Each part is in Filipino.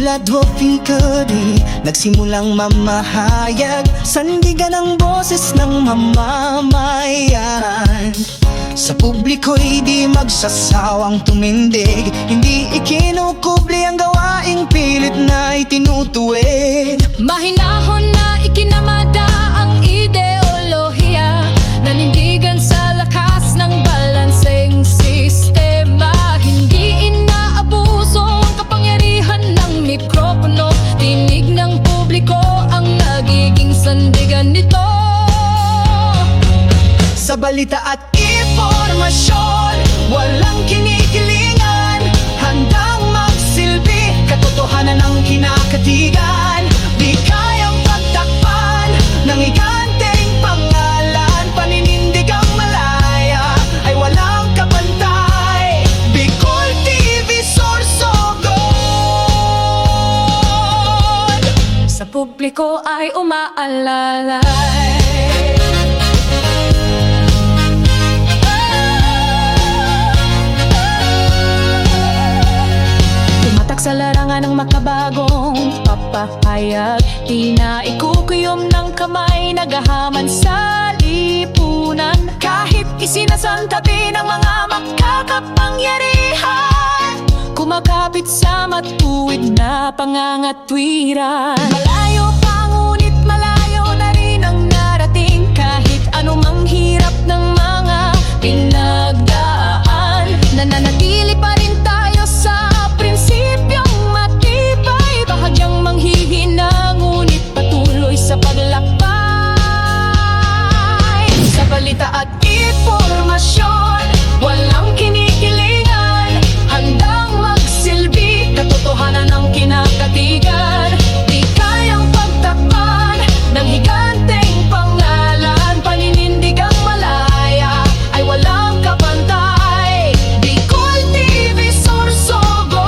Simula 12 kadi nagsimulang mamahayag, sandigan ang boses ng mamamayan. Sa publiko'y di magsasawang tumindig, hindi ikinukubli ang gawaing pilit na itinutuwid. Mahinahon na ikinamada ang ideolohiya, nanindigan sa lakas ng balanseng sistema. Hindi inaabuso ang kapangyarihan ng mikropono, tinig ng publiko ang nagiging sandigan nito. Sa balita at impormasyon, walang kinikilingan, handang magsilbi, katotohanan ng kinakatigan. Di kayang pagtakpan ng higanteng pangalan, paninindig ang malaya ay walang kapantay. Bicol TV Sorsogon, Sa publiko ay umaalalay. Tumatak sa larangan ng makabagong papahayag, di na ikukuyom ng kamay, nagahaman sa lipunan. Kahit isinasantabi ng mga makakapangyarihan, kumakapit sa matuwid na pangangatwiran. Malayo pa ngunit malayo na rin ang narating, kahit anumang hirap ng mga pinagdaan. Nananatili pa rin tayo sa prinsipyong matibay, bahagyang manghihina ngunit patuloy sa paglakbay. Sa balita at impormasyon, walang kinikilingan, handang magsilbi, katotohanan ng kinakatigan. Di kayang pagtakpan ng higanteng pangalan, paninindig ang malaya ay walang kapantay. Bicol TV Sorsogon,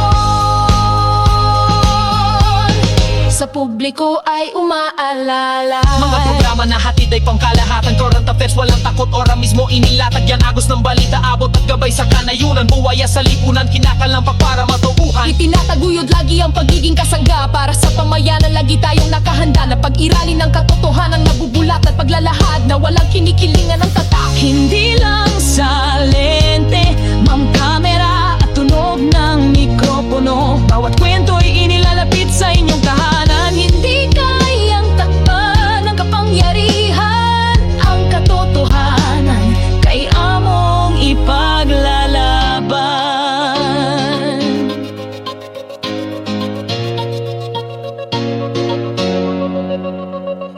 sa publiko ay umaalala. Mga programa na hatid ay pangkalahatan, current affairs, walang takot, ora mismo inilatag yan. Agos ng balita, abot at gabay sa kanayunan, buwaya sa lipunan, kinakalampak para matubuhan. Itinataguyod lagi ang pagiging kasangga, para sa pamayanan lagi tayong nakahanda na pag-iralin ng katotohanan, nabubulat at paglalahad na walang kinikilingan ng tatak. Hindi lang sa lente, ma'am kamera at tunog ng mikropono, bawat kwento'y inilalapit sa inyong tahanan. Hindi kayang takpan ng kapangyarihan, ang katotohanan kay among ipaglalaban.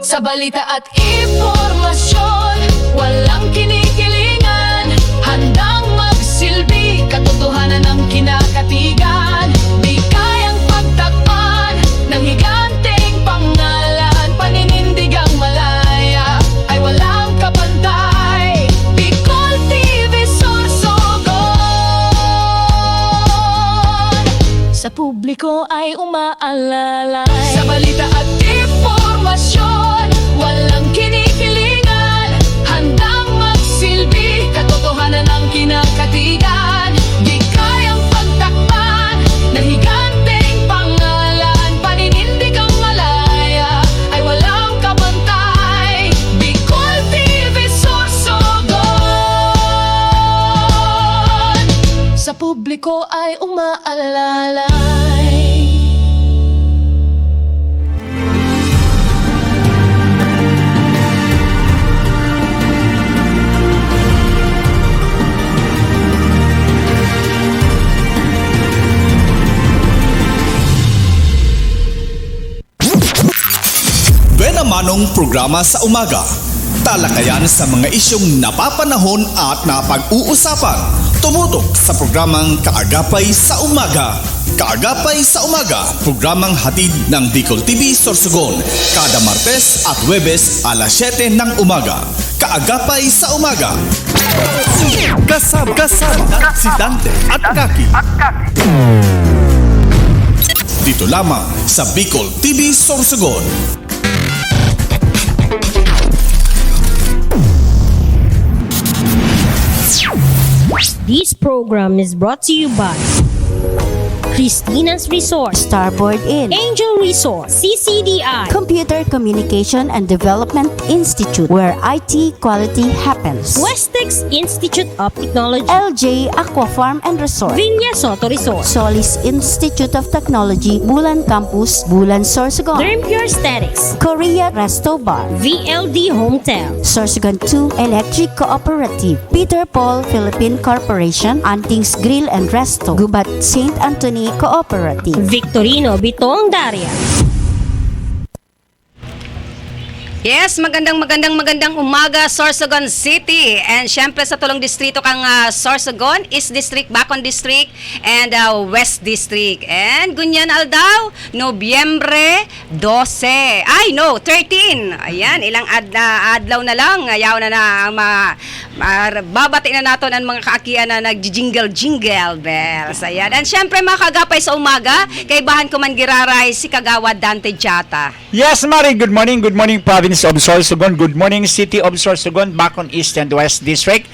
Sa balita at impormasyon, walang kinikilingan, handang magsilbi, katotohanan ng kinakatigan. Di kayang pagtakpan ng higanteng pangalan, paninindig ang malaya ay walang kapantay. Bicol TV Sorsogon, sa publiko ay umaalalay. Sa balita at impormasyon, walang kinikilingan, handang magsilbi, katotohanan ng kinakatigan. Di kayang pagtakpan ng higanteng pangalan, paninindig ang malaya ay walang kapantay. Bicol TV Sorsogon, sa publiko ay umaalalay. Benamanong programa sa umaga. Talakayan sa mga isyong napapanahon at napag-uusapan. Tumutok sa programang Kaagapay sa Umaga. Kaagapay sa Umaga, programang hatid ng Bicol TV Sorsogon. Kada Martes at Huwebes alas 7 ng umaga. Kaagapay sa Umaga. Kasama si Dante at Kaki. Dito lamang sa Bicol TV Sorsogon. This program is brought to you by Christina's Resort, Starboard Inn, Angel Resort, CCDI, Computer Communication and Development Institute, where IT quality happens. Westex Institute of Technology, LJ Aqua Farm and Resort, Villa Soto Resort, Solis Institute of Technology, Bulan Campus, Bulan Sorsogon, Dermpure Aesthetics, Korea Resto Bar, VLD Hotel, Sorsogon 2 Electric Cooperative, Peter Paul Philippine Corporation, Antings Grill and Resto, Gubat St. Anthony Cooperative. Victorino Bitong Daria. Yes, magandang umaga, Sorsogon City. And syempre sa tulong distrito kang Sorsogon, East District, Bacon District, and West District. And Gunyan Aldao, Nobyembre 12. 13. Ayan, ilang adlaw na lang. Ayaw na babati na nato ng mga kaakian na nag-jingle bells. Ayan. And syempre mga kagapay sa umaga, kay Bahan ko man giraray si Kagawad Dante Jata. Yes, Mari. Good morning, Province of Sorsogon. Good morning, City of Sorsogon, Bacon East and West District.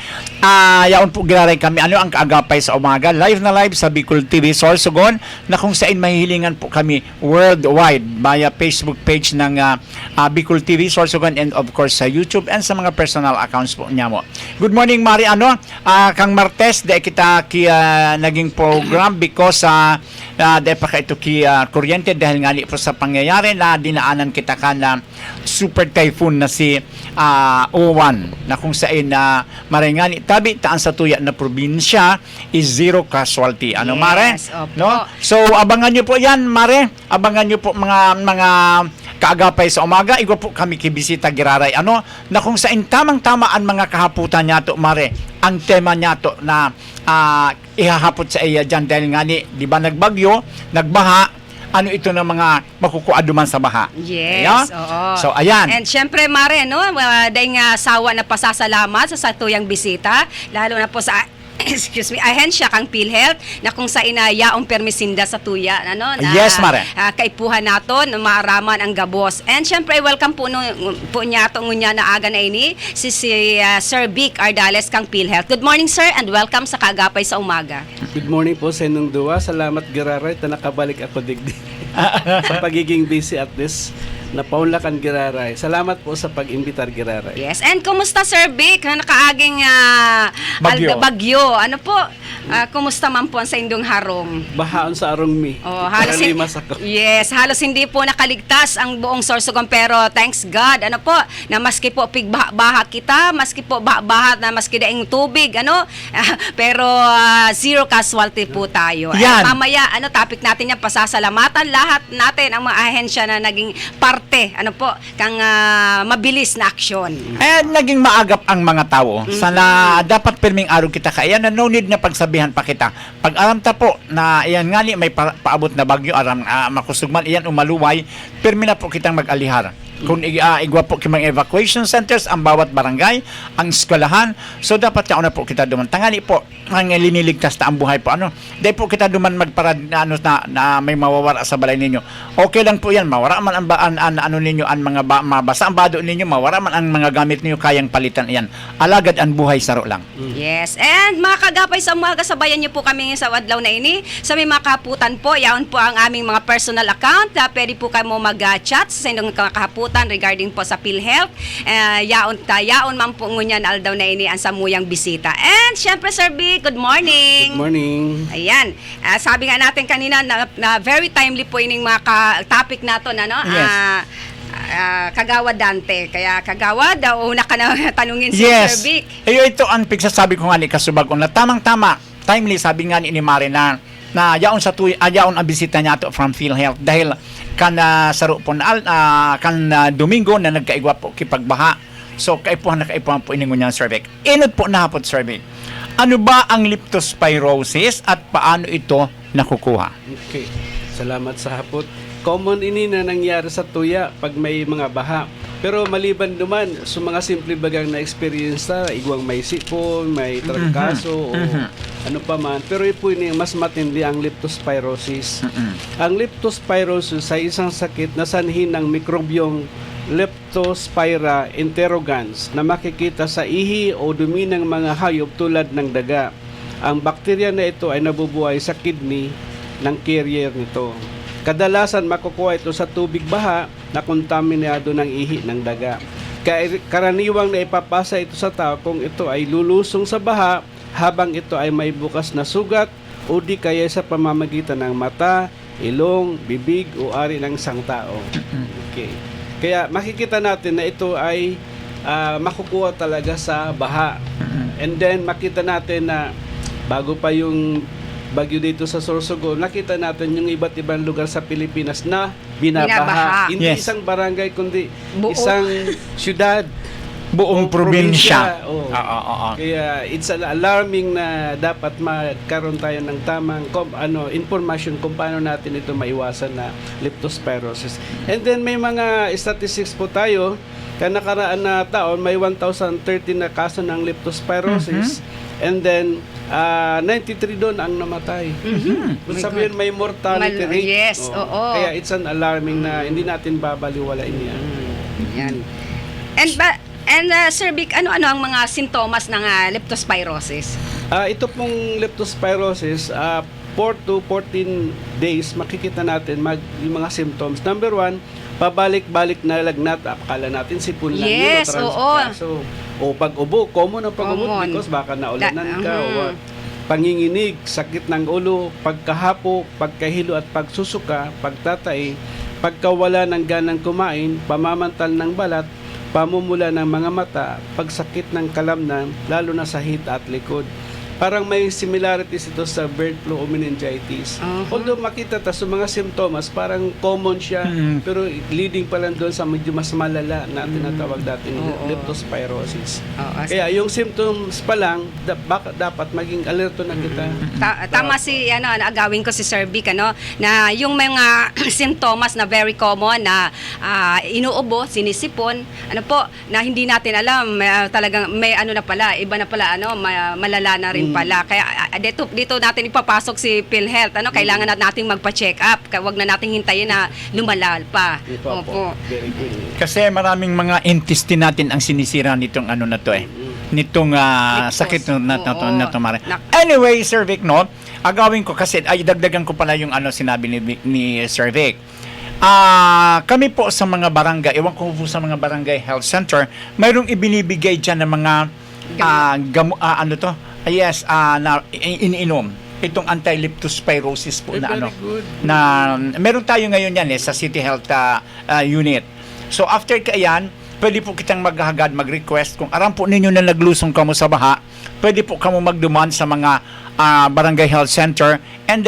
Yaon po giraray kami. Ano ang kaagapay sa umaga? Live na live sa Bicol TV Sorsogon, na kung saan mahihilingan po kami worldwide via Facebook page ng Bicol TV Sorsogon, and of course sa YouTube and sa mga personal accounts po niya mo. Good morning, Mari. Kang Martes, de kita naging program because de pa ka ito kuryente dahil nga po sa pangyayari na dinaanan kita ka na super typhoon na si O1, na kung saan marengani tabi taan sa tuya na probinsya is zero casualty. Ano, Yes, Mare? opo. No? So abangan niyo po 'yan, Mare. Abangan niyo po mga kaagapay sa umaga. Igwa po kami kibisita giraray na kung saan tamang-tama ang mga kahaputan niya to, Mare. Ang tema niya to na ihahapot sa iya dyan dahil nga di ba nagbagyo, nagbaha, ito na mga makukuaduman sa baha. Yes, Ayan? oo. So, ayan. And syempre, Mare, dahil nga sawa na pasasalamat sa satuyang bisita, lalo na po sa excuse me, ahensya kang PhilHealth na kung sa inayaong permisinda sa tuya, na Yes, Mare. kaipuhan nato na maaraman ang gabos. And syempre, welcome po niya itong ngunya na aga na ini, si Sir Vic Ardales kang PhilHealth. Good morning, sir, and welcome sa Kagapay sa Umaga. Good morning po sa inyong duwa. Salamat giraray na nakabalik ako digdi sa pagiging busy at this na paunlakan giraray. Salamat po sa pag-imbitar giraray. Yes, and kumusta, Sir Vic, na nakaaging bagyo? Ano po, kumusta man po ang sa indong harong? Bahaon sa arong mi. Oh, halos Limas ako. Yes, halos hindi po nakaligtas ang buong Sorsogon, pero thanks God, po, na maski po pigbaha kita, maski po baha na maski daing tubig, pero zero casualty po tayo. Yan. Mamaya, topic natin yan, pasasalamatan lahat natin ang mga ahensya na naging parte, kang mabilis na aksyon. Naging maagap ang mga tao. Sana dapat pirming araw kita kaya na no need na pagsabihan pa kita. Pag alam ta po na iyan nga ni may paabot na bagyo aram makusugman iyan umaluway, pirmi na po kitang mag-alihar. Kung igwa po kimang evacuation centers ang bawat barangay, ang eskwelahan, so dapat na po kita duman. Tangali po ang liniligtas na ang buhay po. Dahil po kita duman magparad na may mawawara sa balay ninyo. Okay lang po yan, mawara man ang ninyo, ang mga mabasa ang bado ninyo, mawara man ang mga gamit ninyo, kayang palitan iyan. Alagad ang buhay saro lang. Yes, and mga kagapay sa umaga, sabayan niyo po kami sa adlaw na ini. Sa may mga kahaputan po, yaon po ang aming mga personal account. Pwede po kayo mag-chat sa inyong kahaputan regarding po sa PhilHealth. Yaon man po ngunyan aldaw na ini ang samuyang bisita. And syempre, Sir Vic, good morning. Good morning. Ayan. Sabi nga natin kanina na very timely po ining mga topic nato na Yes. Kagawad Dante. Kaya Kagawad, una ka na tanungin si Yes. Sir Vic. Ito ang pigsasabi ko nga ni Kasubag na tamang-tama, timely sabi nga ni Mare na yaon sa yaon ang bisita niya to from PhilHealth dahil kan saro po kan Domingo na nagkaigwa po kipagbaha. So kaipuhan po iningon niya, Sir Vic. Inod po na hapot, Sir Vic. Ano ba ang leptospirosis at paano ito nakukuha? Okay. Salamat sa hapot. Common ini na nangyari sa tuya pag may mga baha. Pero maliban duman, sa mga simple bagang na experience igwang may sipon, may trangkaso, o ano pa man. Pero po ini mas matindi ang leptospirosis. Ang leptospirosis ay isang sakit na sanhin ng mikrobyong Leptospira interrogans na makikita sa ihi o dumi ng mga hayop tulad ng daga. Ang bakterya na ito ay nabubuhay sa kidney, ng carrier nito. Kadalasan makukuha ito sa tubig baha na kontaminado ng ihi ng daga. Karaniwang na ipapasa ito sa tao kung ito ay lulusong sa baha habang ito ay may bukas na sugat o di kaya sa pamamagitan ng mata, ilong, bibig o ari ng isang tao. Okay. Kaya makikita natin na ito ay makukuha talaga sa baha. And then makita natin na bago pa yung bagyo dito sa Sorsogon, nakita natin yung iba't ibang lugar sa Pilipinas na binabaha. Hindi Yes. isang barangay kundi Buo. isang syudad. Buong probinsya. Oo. Oo. Kaya it's alarming na dapat magkaroon tayo ng tamang information kung paano natin ito maiwasan na leptospirosis. And then may mga statistics po tayo. Kaya nakaraan na taon may 1,013 na kaso ng leptospirosis. And then 93 doon ang namatay. Kung sabihin may mortality rate. Yes, oo. Kaya it's an alarming na hindi natin babaliwalain yan. Yan. And Sir Vic, ano-ano ang mga sintomas ng leptospirosis? Ito pong leptospirosis, 4 to 14 days makikita natin yung mga symptoms. Number 1, pabalik-balik na lagnat. Akala natin sipon lang yun. Yes, oo. O pag-ubo, common ang pag-ubo Common. because baka naulanan ka. O panginginig, sakit ng ulo, pagkahapo, pagkahilo at pagsusuka, pagtatay, pagkawala ng ganang kumain, pamamantal ng balat, pamumula ng mga mata, pagsakit ng kalamnan, lalo na sa hita at likod. Parang may similarities ito sa bird flu o meningitis. Although makita ta sa mga simptomas, parang common siya, pero leading pa lang doon sa medyo mas malala na tinatawag dating leptospirosis. Kaya yung symptoms pa lang, dapat maging alerto na kita. Tama si agawin ko si Sir Vic, na yung mga sintomas na very common na inuubo, sinisipon, na hindi natin alam, talagang may na pala, iba na pala malala na rin pala. Kaya dito natin ipapasok si PhilHealth. Kailangan nating magpa-check up. Huwag na nating hintayin na lumala pa. Opo. Very good. Kasi maraming mga intestine natin ang sinisira nitong na to nitong sakit na to Mare. Anyway, Sir Vic, agawin ko kasi ay dagdagan ko pala yung sinabi ni Sir Vic. Kami po sa mga barangay, ewan ko po sa mga barangay health center, mayroong ibinibigay dyan ng mga na iniinom itong anti-leptospirosis po na Very good. na meron tayo ngayon yan sa City Health Unit. So after kayan, pwede po kitang mag-request kung aram po ninyo na naglusong kamo sa baha, pwede po kamo magduman sa mga barangay health center and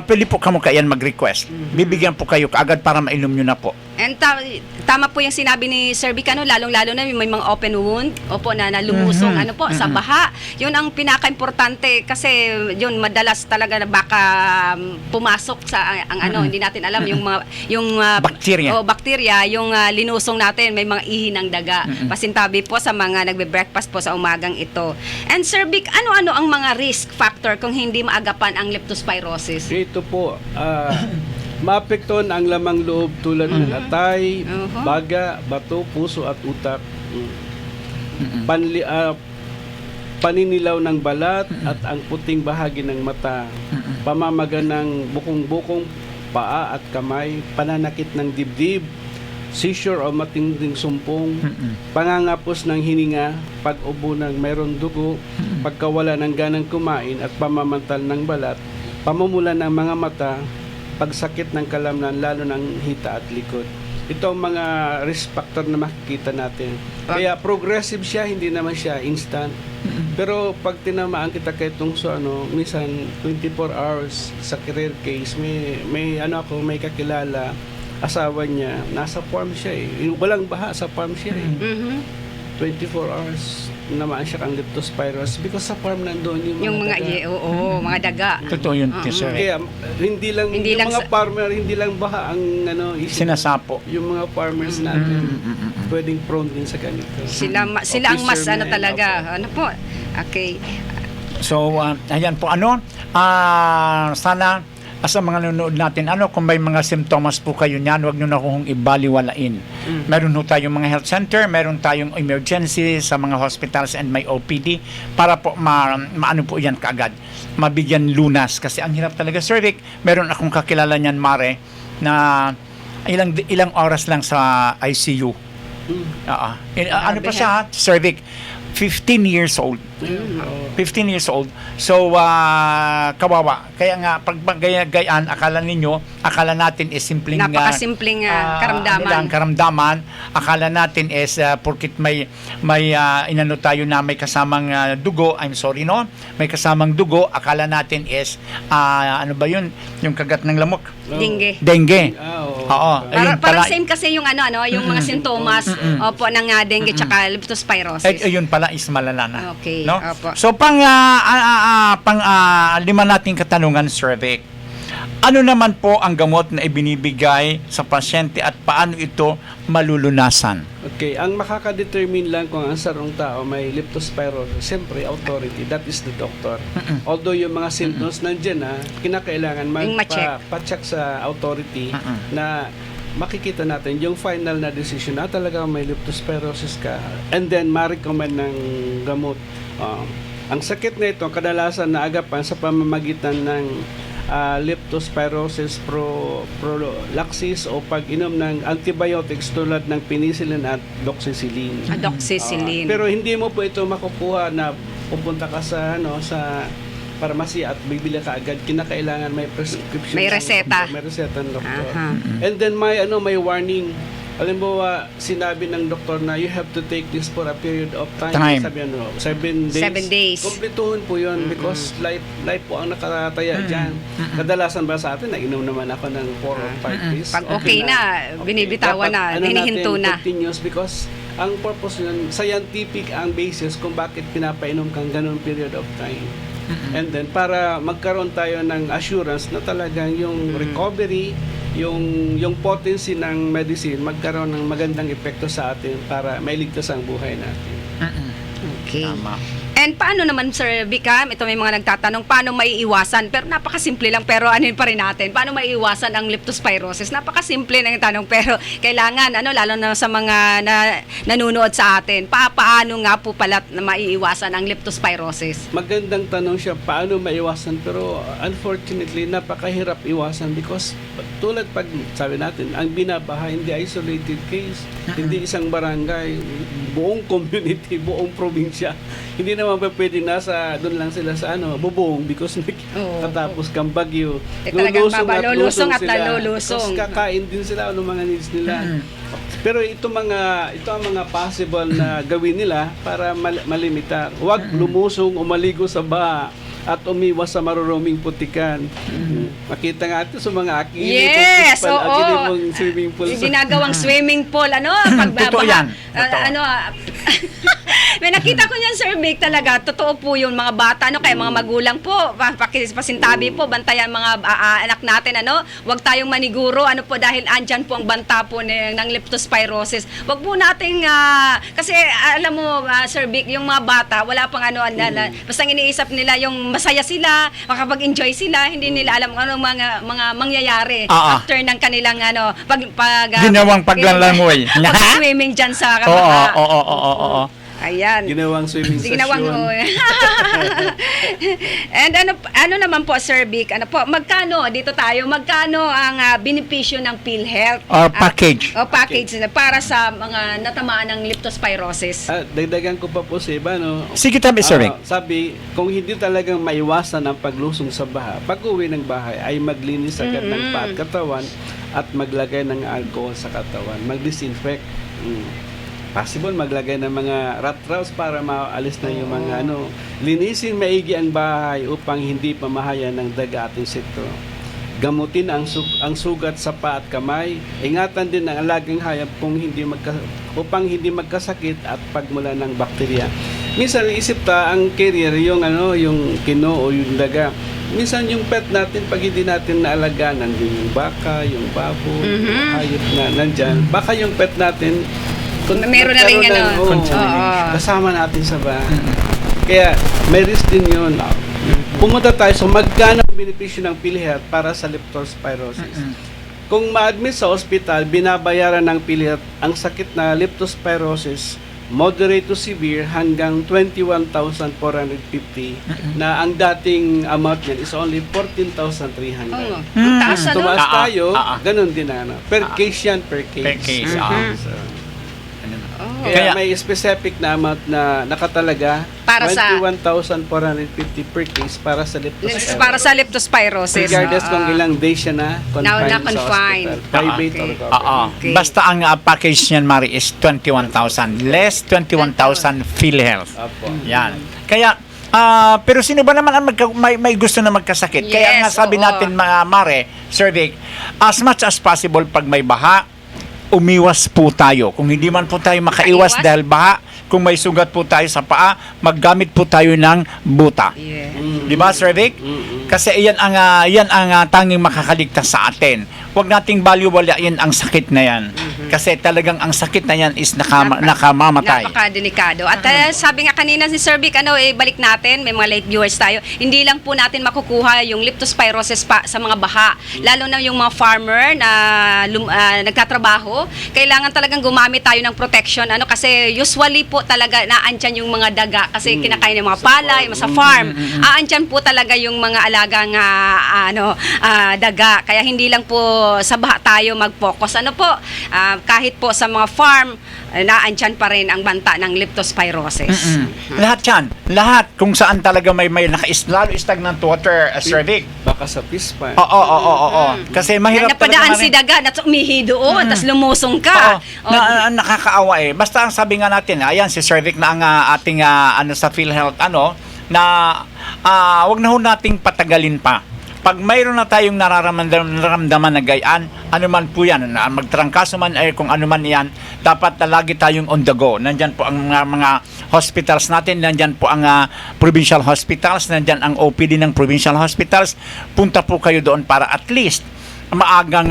pwede po kamo kayan mag-request. Bibigyan po kayo kaagad para mainom nyo na po. And tama po yung sinabi ni Sir Vic, lalong-lalo na may mga open wound, na lumusong sa baha. Yun ang pinaka-importante kasi yun madalas talaga na baka pumasok sa hindi natin alam yung bakterya, yung linusong natin, may mga ihi ng daga. Pasintabi po sa mga nagbe-breakfast po sa umagang ito. And Sir Vic, ano ang mga risk factor kung hindi maagapan ang leptospirosis? Ito po, maapektuhan ang lamang loob tulad ng atay, baga, bato, puso at utak. Paninilaw ng balat at ang puting bahagi ng mata. Pamamaga ng bukong-bukong paa at kamay, pananakit ng dibdib, seizure o matinding sumpong, pangangapos ng hininga, pag-ubo ng mayroong dugo, pagkawala ng ganang kumain at pamamantal ng balat, pamumula ng mga mata, pagsakit ng kalamnan lalo ng hita at likod. Ito ang mga risk factor na makikita natin. Kaya progressive siya, hindi naman siya instant. Pero pag tinamaan kita kay tungso minsan 24 hours sa career case, may kakilala, asawa niya, nasa farm siya walang baha sa farm siya 24 hours naman siya kang leptospirosis because sa farm nandoon yung mga daga. Mga daga. Totoo yun, sir. Kaya hindi lang mga farmer, hindi lang baha ang sinasapo. Yung mga farmers natin pwedeng prone din sa ganito. Sila ang mas talaga. Okay. So, ayan po sana sa mga nanonood natin, kung may mga simptomas po kayo niyan, huwag nyo na kung ibaliwalain. Meron ho tayong mga health center, meron tayong emergency sa mga hospitals and may OPD para po maano po yan kaagad, mabigyan lunas. Kasi ang hirap talaga, Sir Vic. Meron akong kakilala niyan, Mare, na ilang oras lang sa ICU. Ano pa siya, Sir Vic? 15 years old. 15 years old. So, kawawa. Kaya nga, pag gayaan, akala natin is simpleng Napakasimpleng karamdaman. Karamdaman. Akala natin is porkit may inano tayo na may kasamang dugo, I'm sorry, no? May kasamang dugo, akala natin is ano ba yun? Yung kagat ng lamok. Dengue. Oo. Parang same kasi yung yung mga sintomas opo ng dengue tsaka leptospirosis. Ayun pala is malala na. Okay. No? Opo. So pang lima nating katanungan, Sir Vic. Ano naman po ang gamot na ibinibigay sa pasyente at paano ito malulunasan? Okay, ang makakadetermine lang kung ang sarong tao may leptospirosis, siyempre authority, that is the doctor. Although yung mga symptoms nandiyan kinakailangan pa-check sa authority na makikita natin yung final na decision na talaga may leptospirosis ka, and then ma-recommend ng gamot. Ang sakit na ito kadalasan naagapan sa pamamagitan ng leptospirosis prophylaxis o pag-inom ng antibiotics tulad ng penicillin at doxycycline. Doxycycline. Pero hindi mo po ito makukuha na pupunta ka sa pharmacy at bibili ka agad. Kinakailangan may prescription. May reseta. May reseta ng doktor. Aha. And then may warning. Alam mo, sinabi ng doktor na you have to take this for a period of time. Sabi 7 days. 7 days. Kumpletuhin po yun because life po ang nakatataya dyan. Kadalasan ba sa atin, nainom naman ako ng 4 or 5 days. Pag okay na, binibitawan na, hinihinto na. Continuous because ang purpose yun, scientific ang basis kung bakit pinapainom kang ganun period of time. And then para magkaroon tayo ng assurance na talagang yung recovery, yung potency ng medicine magkaroon ng magandang epekto sa atin para mailigtas ang buhay natin. Okay. Tama. And paano naman, Sir Bicam, ito may mga nagtatanong, paano maiiwasan? Pero napakasimple lang, pero ano pa rin natin, paano maiiwasan ang leptospirosis? Napakasimple lang yung tanong, pero kailangan, lalo na sa mga nanonood sa atin, paano nga po pala na maiiwasan ang leptospirosis? Magandang tanong siya, paano maiwasan? Pero unfortunately, napakahirap iwasan because tulad pag sabi natin, ang binabaha, hindi isolated case, hindi isang barangay, buong community, buong probinsya. Hindi naman pa pwedeng doon lang sila sa bubong because katapos kang bagyo. Lulusong at nalulusong. Tapos kakain din sila ng mga needs nila. Pero ito ang mga possible na gawin nila para malimita. Huwag lumusong o maligo sa baha at umiwas sa maruruming putikan. Makita nga ito sa mga Yes, oo. Swimming pool. Ginagawang swimming pool, Totoo yan. May nakita ko niyan, Sir Vic, talaga, totoo po yun, mga bata, kaya mga magulang po, pasintabi po, bantayan mga anak natin, wag tayong maniguro, dahil andyan po ang banta po ng leptospirosis. Wag po nating, kasi alam mo, Sir Vic, yung mga bata, wala pang basta iniisip nila yung masaya sila, makapag-enjoy sila, hindi nila alam kung anong mga mangyayari after ng kanilang, ginawang paglalangoy. Pag-swimming dyan sa Oo. Ayan. Ginawang swimming session. And ano naman po, Sir Vic, magkano ang benepisyo ng PhilHealth? Package. Package para sa mga natamaan ng leptospirosis. Dagdagan ko pa po sa iba, Sige tabi, Sir Vic. Sabi, kung hindi talagang maiwasan ang paglusong sa baha, pag-uwi ng bahay ay maglinis agad ng paa at katawan at maglagay ng alcohol sa katawan, mag-disinfect. Possible maglagay ng mga rat traps para maalis na yung mga linisin maigi ang bahay upang hindi pamahayan ng daga at insekto. Gamutin ang sugat sa paa at kamay. Ingatan din ang alagang hayop upang hindi magkasakit at pagmula ng bakterya. Minsan isip ang carrier yung kino o yung daga. Minsan yung pet natin pag hindi natin naalagaan, nandun yung baka, yung baboy, hayop na nandyan. Baka yung pet natin meron na rin kasama natin sa bahay. Kaya may risk din yun. Pumunta tayo, so magkano benepisyo ng PhilHealth para sa leptospirosis. Kung ma-admit sa ospital, binabayaran ng PhilHealth ang sakit na leptospirosis, moderate to severe, hanggang 21,450 na ang dating amount niyan is only 14,300. Ang taas, ano? Tumaas tayo, Ah, ah. ganun din na. Per case yan, per case. Per case, So, Oh. kaya Kaya- may specific na amount na nakatalaga, Para sa- 21,450 per case para sa leptospirosis. Para sa leptospirosis. Regardless kung ilang days siya na confined sa na-confine. hospital. Private or Okay. government. Okay. Basta ang package niyan, Mari, is 21,000. Less 21,000 PhilHealth. Apo. Yan. Kaya, pero sino ba naman ang may gusto na magkasakit? Kaya nga Yes, sabi oo. natin, mga Mare, Sir Vic, as much as possible, pag may baha, umiwas po tayo. Kung hindi man po tayo makaiwas Makaiwas? dahil baha, kung may sugat po tayo sa paa, maggamit po tayo ng buta. Yeah. Di ba, Sir Vic? Kasi yan ang tanging makakaligtas sa atin. Huwag nating baliwalain ang sakit na yan. Kasi talagang ang sakit na yan is nakamamatay. Napakadelikado. At sabi nga kanina si Sir Vic, balik natin, may mga late viewers tayo. Hindi lang po natin makukuha yung leptospirosis pa sa mga baha. Lalo na yung mga farmer na nagtatrabaho, kailangan talagang gumamit tayo ng protection. Kasi usually po talaga naantyan yung mga daga kasi kinakain ng mga palay, sa farm. Aantyan po talaga yung mga alagang daga. Kaya hindi lang po sa baha tayo mag-focus. Kahit po sa mga farm, naantyan pa rin ang banta ng leptospirosis. Lahat yan. Lahat. Kung saan talaga may lalo stagnant water, Sir Vic. Baka sa pispan. Oo. Kasi mahirap Napadaan talaga. si daga at umihi doon, tapos lumusong ka. Oo, nakakaawa eh. Basta ang sabi nga natin, ayan si Sir Vic na ang ating sa PhilHealth na wag na ho nating patagalin pa. Pag mayroon na tayong nararamdaman na gayaan, ano man po yan, magtrangkaso man ay kung ano man yan, dapat lagi tayong on the go. Nandyan po ang mga hospitals natin, nandyan po ang provincial hospitals, nandyan ang OPD ng provincial hospitals. Punta po kayo doon para at least maagang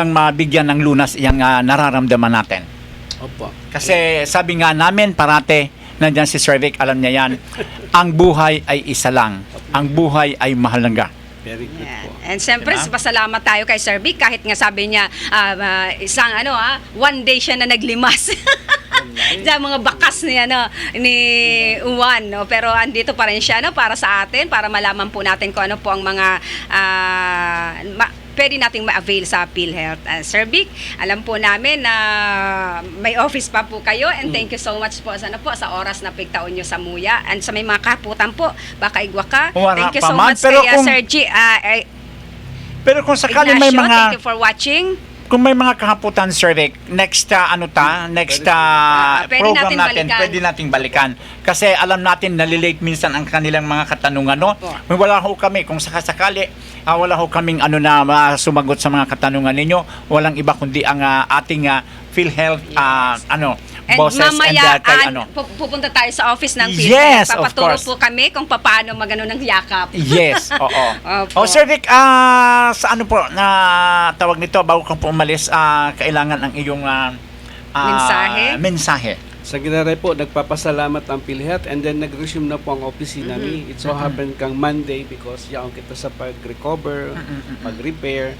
mabigyan ng lunas iyang nararamdaman natin. Opo. Kasi sabi nga namin parate, nandyan si Sir Vic, alam niya yan, ang buhay ay isa lang. Ang buhay ay mahalaga. Very good po. And siyempre, pasalamat tayo kay Sir Vic kahit nga sabi niya isang one day siya na naglimas. Diyan mga bakas niya ni Juan, no? Pero andito pa rin siya para sa atin, para malaman po natin kung ano po ang mga pwede nating ma-avail sa PhilHealth. Sir Vic, alam po namin na may office pa po kayo and thank you so much po sa oras na pigtaon nyo sa Muya and sa may mga kaputan po, baka igwa ka. Wala Thank you pa so man, much pero kay kung- Sir G. Pero kung sakali may Ignacio, thank mga you for watching. kung may mga kahaputan, Sir Vic, next Pwede program natin natin, balikan. pwede nating balikan. Kasi alam natin, nalilate minsan ang kanilang mga katanungan, no? Opo. Wala ho kami, kung sakasakali, wala ho kaming sumagot sa mga katanungan ninyo. Walang iba kundi ang ating PhilHealth, And bosses mamaya, kay pupunta tayo sa office ng Yes, PhilHealth. of Papaturo course. po kami kung paano magano ng yakap. Yes, oo. Opo. Sir Vic, sa ano po na tawag nito bago ka po umalis, kailangan ang iyong mensahe. Sa Ginaray po, nagpapasalamat ang PhilHealth and then nag-resume na po ang opisina ni. It so happened kang Monday because yaon kita sa pag-recover, pag-repair.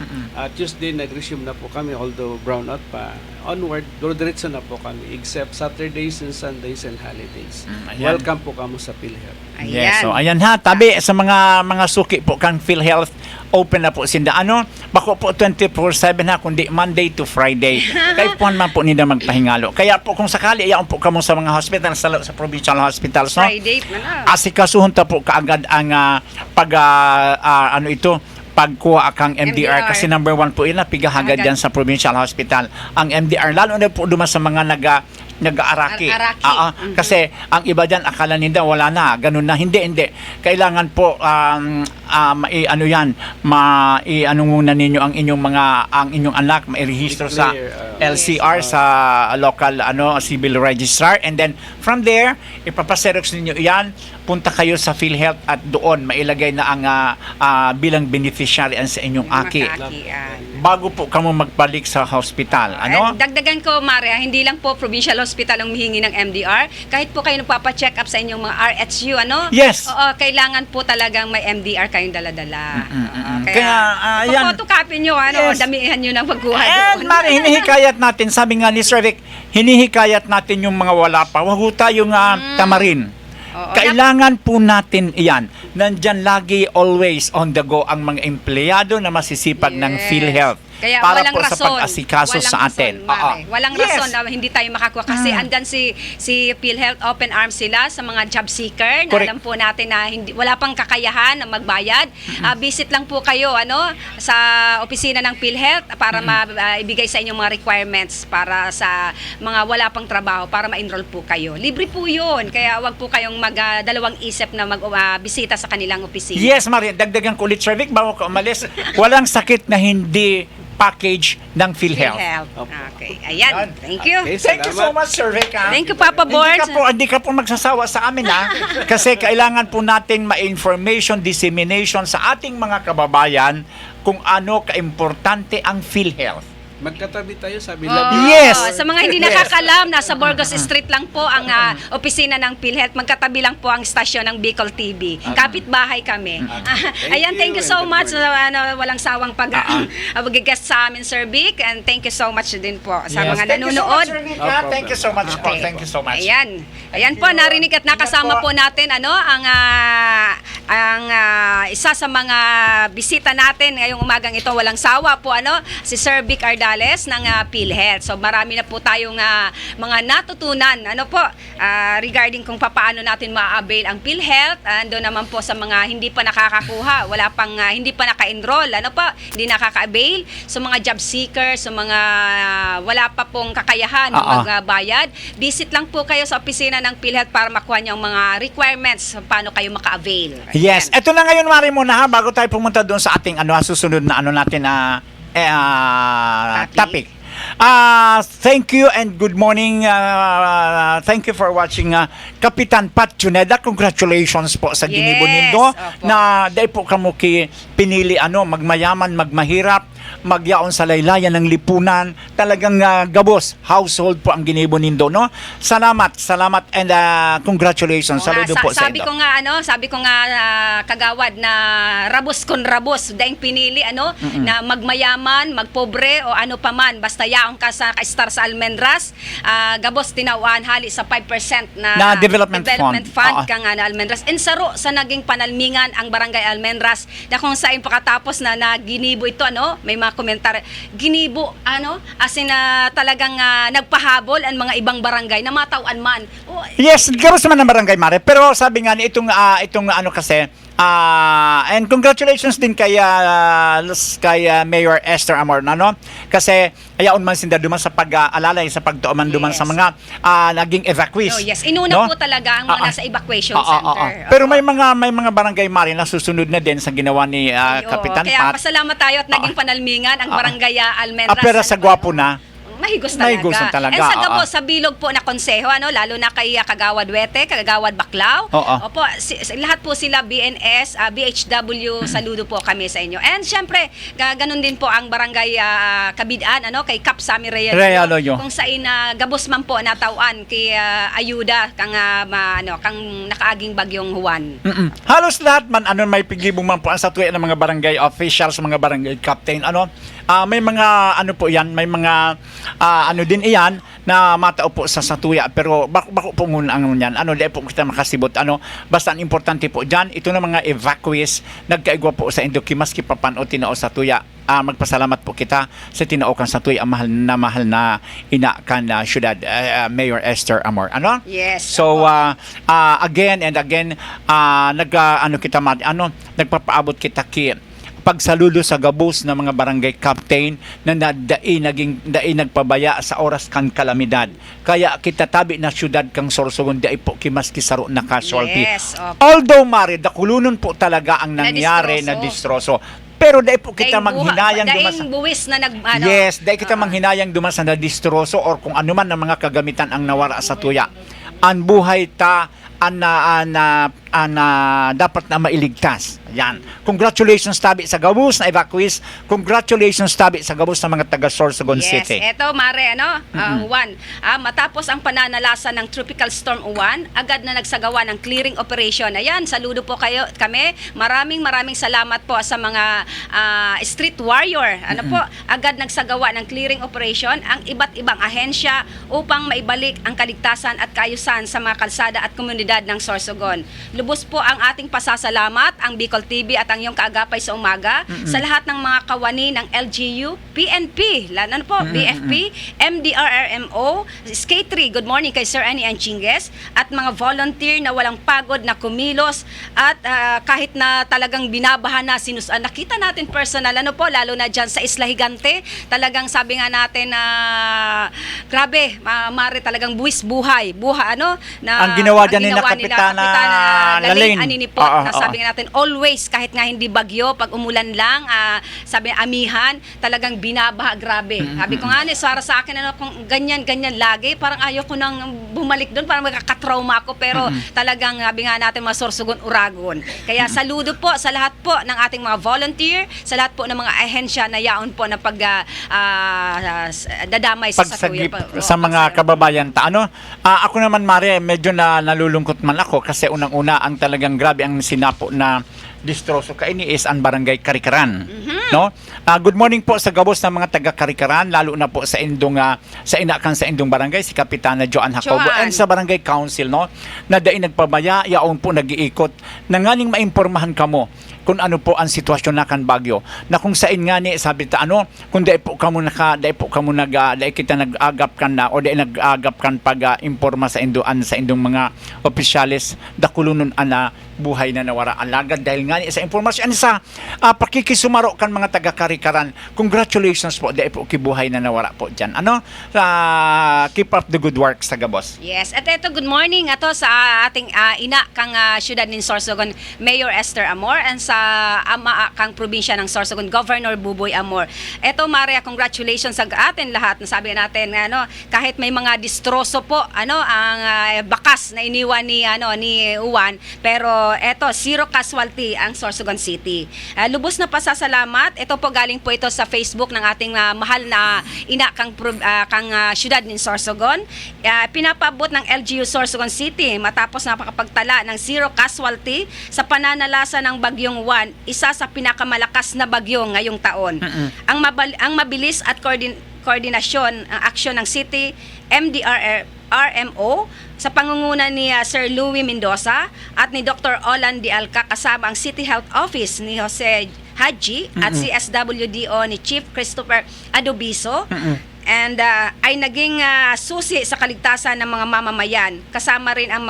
Tuesday, nag-resume na po kami although brown out pa. Onward, diretso na po kami except Saturdays and Sundays and holidays. Ayan. Welcome po kamo sa PhilHealth. Yes, so ayan ha, tabi sa mga suki po kang PhilHealth, open na po sinda. Bako po 24/7 ha, kundi Monday to Friday. Kaya po man po nila magpahingalo. Kaya po kung sakali, ayaw po kamo sa mga hospital, sa provincial hospitals, no? Friday na. Asikasuhon ta po kaagad ang pagkuha kang MDR kasi number 1 po ila pigahagad yan sa provincial hospital ang MDR, lalo na po duman sa mga nag-aaraki. Araki. Kasi ang iba dyan akala nila wala na, ganun na. Hindi kailangan po muna ninyo ang inyong anak, mairehistro sa LCR, sa local civil registrar, and then from there ipapaserox ninyo yan, punta kayo sa PhilHealth at doon mailagay na ang bilang beneficiary sa inyong aki bago po kamo magbalik sa hospital. And dagdagan ko, Maria, hindi lang po provincial hospital ang humihingi ng MDR. Kahit po kayo nagpapa-check up sa inyong mga RHU, Yes. Oo, kailangan po talagang may MDR kayong dala-dala. Kaya, yan. Photo-copy nyo, Yes. damihan nyo ng pagkuha And doon. Mari, hinihikayat natin, sabi nga ni Sir Vic, hinihikayat natin yung mga wala pa. Huwag ho tayong tamarin. Oo, Kailangan po natin iyan. Nandyan lagi, always on the go ang mga empleyado na masisipag ng Yes. PhilHealth. Kaya para walang po rason. sa pag-asikaso Walang sa atin. rason, Mare. Walang Yes. rason na hindi tayo makakuha kasi andyan si PhilHealth Open Arms sila sa mga job seeker. Na Correct. alam po natin na wala pang kakayahan na magbayad. Visit lang po kayo sa opisina ng PhilHealth para maibigay sa inyong mga requirements para sa mga wala pang trabaho para ma-enroll po kayo. Libre po 'yun. Kaya wag po kayong dalawang isip na bisita sa kanilang opisina. Yes, Maria, dagdagan ko ulit, Sir Vic, bago ka umalis. Walang sakit na hindi package ng PhilHealth. PhilHealth. Okay. Ayan. Thank you. Okay, Thank you so salamat. much, Sir Vic. Thank you, Papa Boards. Hindi ka po magsasawa sa amin, kasi kailangan po natin ma-information dissemination sa ating mga kababayan kung ano kaimportante ang PhilHealth. Magkatabi tayo, sabi Oh, lang. Yes. Sa mga hindi nakakalam, nasa Burgos Street lang po ang opisina ng PhilHealth. Magkatabi lang po ang istasyon ng Bicol TV. Kapit-bahay kami. Ayan, thank you so much. Walang sawang pag-guest sa amin, Sir Vic. And thank you so much din po sa mga nanonood. Thank you so much, po. Thank you so much. Ayan. Ayan po, narinig at nakasama po natin ang isa sa mga bisita natin ngayong umagang ito, walang sawa po, si Sir Vic Ardales ng PhilHealth. So marami na po tayong mga natutunan regarding kung paano natin ma-avail ang PhilHealth. Ando naman po sa mga hindi pa nakakakuha, wala pang hindi pa naka-enroll, hindi nakaka-avail. So mga job seekers, so mga wala pa pong kakayahan na magbayad, visit lang po kayo sa opisina ng PhilHealth para makuha niyo ang mga requirements paano kayo maka-avail. Yes. Ayan. Ito na ngayon, Mari, muna bago tayo pumunta doon sa ating susunod na natin topic. Thank you and good morning. Thank you for watching Kapitan Pat Juneda. Congratulations po sa Ginibo Nindo opo. na dahil po kamo pinili magmayaman, magmahirap, magyaon sa laylayan ng lipunan. Talagang gabos household po ang Ginibo Nindo, no? Salamat and congratulations. Saludo po sa sabi inyo. ko nga kagawad na rabos kon rabos daing pinili na magmayaman, magpobre o ano paman basta yaong ka sa ka-star sa Almendras, gabos tinawaan hali sa 5% na development fund. Kang Almendras. Ensaro sa naging panalmingan ang Barangay Almendras na kung saan pakatapos na ginibo ito may mga komentar ginibo as in talagang nagpahabol ang mga ibang barangay na matawan man. Yes, gabos naman ng barangay, Mare. Pero sabi nga ni itong kasi and congratulations din kay Mayor Esther Amor kasi ayaon man sinda duman sa pag-alalay sa pagtuoman duman sa mga naging evacuees. Oh, yes, inuna po talaga ang mga nasa evacuation center. Pero may mga barangay, Mare, na susunod na din sa ginawa ni Kapitan kaya Pat. pasalamat tayo at naging panalmingan ang Barangay Almendras. Pero sa gwapo na. Mahigos talaga. Mahigos talaga, And sa Gabos, sa bilog po na konseho, lalo na kay Kagawad Wete, Kagawad Baklaw. Opo, lahat po sila BNS, BHW, saludo po kami sa inyo. And syempre, ganun din po ang Barangay Kabidaan, kay Kap Sami Reyaloyo. Kung sa Gabos man po natawan kay ayuda kang nakaaging bagyong Juan. Halos lahat man may pigibong man po ang satuya ng mga barangay officials, mga barangay captain, may mga po yan, may mga din iyan na matao po sa satuya, pero bako po muna ang yan. Dahil po kita makasibot. Basta ang importante po dyan, ito na mga evacuees, nagkaigwa po sa Indokimas, kipapan o tinao sa tuya. Magpasalamat po kita sa tinao kang sa tuya, mahal na ina kan syudad, Mayor Esther Amor. Yes. So, again and again, nagpapaabot kita pagsaludo sa gabos ng mga barangay captain na nagpabaya sa oras kang kalamidad. Kaya kita tabi na syudad kang Sorsogon di ay po kimaskisaro na casualty. Yes, Although, Mari, dakulunon po talaga ang nangyari na distroso. Pero dahil po kita manghinayang buwis na Yes, dahil kita manghinayang dumasa na distroso or kung anuman ng mga kagamitan ang nawara sa tuya. Ang buhay ta na dapat na mailigtas. Yan. Congratulations tabi sa gabos na evacuees. Congratulations tabi sa gabos na mga taga Sorsogon City. Eto Mare, Juan, matapos ang pananalasa ng Tropical Storm Juan, agad na nagsagawa ng clearing operation. Ayan, saludo po kami. Maraming salamat po sa mga street warrior. Agad nagsagawa ng clearing operation ang iba't ibang ahensya upang maibalik ang kaligtasan at kaayusan sa mga kalsada at komunidad ng Sorsogon. Lubos po ang ating pasasalamat, ang Bicol TV at ang iyong kaagapay sa umaga sa lahat ng mga kawani ng LGU, PNP, BFP, MDRRMO, SK3, good morning kay Sir Annie Anchingues, at mga volunteer na walang pagod na kumilos at kahit na talagang binabaha na nakita natin personal, lalo na dyan sa Isla Higante, talagang sabi nga natin na grabe, Mare, talagang buwis buhay, na ang ginawa dyan ni Kapitana Lalain. Na sabi nga natin, always, kahit nga hindi bagyo, pag umulan lang, sabi amihan, talagang binabaha, grabe. Sabi ko nga, para sa akin, kung ganyan lagi, parang ayaw ko nang bumalik doon, parang magkakatrauma ako, pero talagang, sabi nga natin, mga Sorsogon, Uragon. Kaya saludo po sa lahat po ng ating mga volunteer, sa lahat po ng mga ahensya na yaon po na dadamay sa pagsagip sa mga kababayan ta. Ako naman, Mare, medyo nalulungkot man ako kasi unang-una ang talagang grabe ang sinapo na distroso kaini is ang barangay Karikaran. No? Good morning po sa gabos ng mga taga Karikaran, lalo na po sa inakan sa indong barangay si Kapitana Joan Jacobo and sa barangay council, no, na daing nagpabaya yaon po nagiikot na nganing maimpormahan kamo kung ano po ang sitwasyon na kan bagyo, na kung saan nga ni sabi ta kung dai po kamo kita nag-agap kan na o dai nag-agap kan pag imporma sa indong mga opisyalis dakulunon ana buhay na nawara alagad dahil nga ni sa impormasyon sa pakikisumaro kan mga taga Karikaran. Congratulations po dai po kibuhay na nawara po diyan. Keep up the good work sa gabos. Yes, at ito good morning ato sa ating ina kang siyudad ng Sorsogon, Mayor Esther Amor, and sa ama kang probinsya ng Sorsogon, Governor Buboy Amor. Eto Maria, congratulations sa atin lahat. Nasabi natin kahit may mga distroso po ang bakas na iniwan ni Juan, pero eto zero casualty ang Sorsogon City. Lubos na pasasalamat. Ito po galing po ito sa Facebook ng ating mahal na ina kang siyudad ng Sorsogon. Pinapaabot ng LGU Sorsogon City matapos napakapagtala ng zero casualty sa pananalasa ng bagyong Juan, isa sa pinakamalakas na bagyo ngayong taon. Ang mabilis at koordinasyon ang aksyon ng City MDRRMO sa pangunguna ni Sir Louie Mendoza at ni Dr. Olan Dialca kasama ang City Health Office ni Jose Haji at CSWDO ni Chief Christopher Adobiso. And ay naging susi sa kaligtasan ng mga mamamayan. Kasama rin ang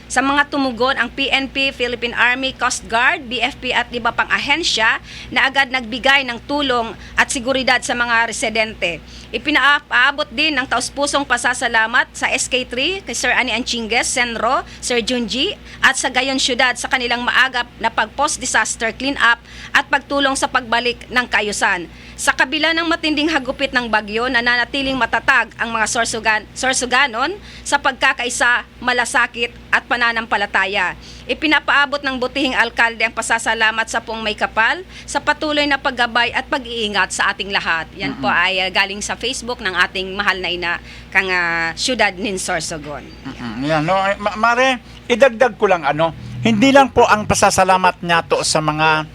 sa mga tumugon ang PNP, Philippine Army, Coast Guard, BFP at iba pang ahensya na agad nagbigay ng tulong at seguridad sa mga residente. Ipinaabot din ng taus-pusong pasasalamat sa SK3 kay Sir Annie Anchingues, Senro, Sir Junji at sa Gayon Syudad sa kanilang maagap na pag-post-disaster clean-up at pagtulong sa pagbalik ng kaayusan. Sa kabila ng matinding hagupit ng bagyo, nananatiling matatag ang mga Sorsoganon sa pagkakaisa, malasakit at pananampalataya. Ipinapaabot ng butihing alkalde ang pasasalamat sa Puong May Kapal sa patuloy na paggabay at pag-iingat sa ating lahat. Yan po ay galing sa Facebook ng ating mahal na ina kang siyudad ng Sorsogon. Yan, no? Mare, idagdag ko lang hindi lang po ang pasasalamat niya to sa mga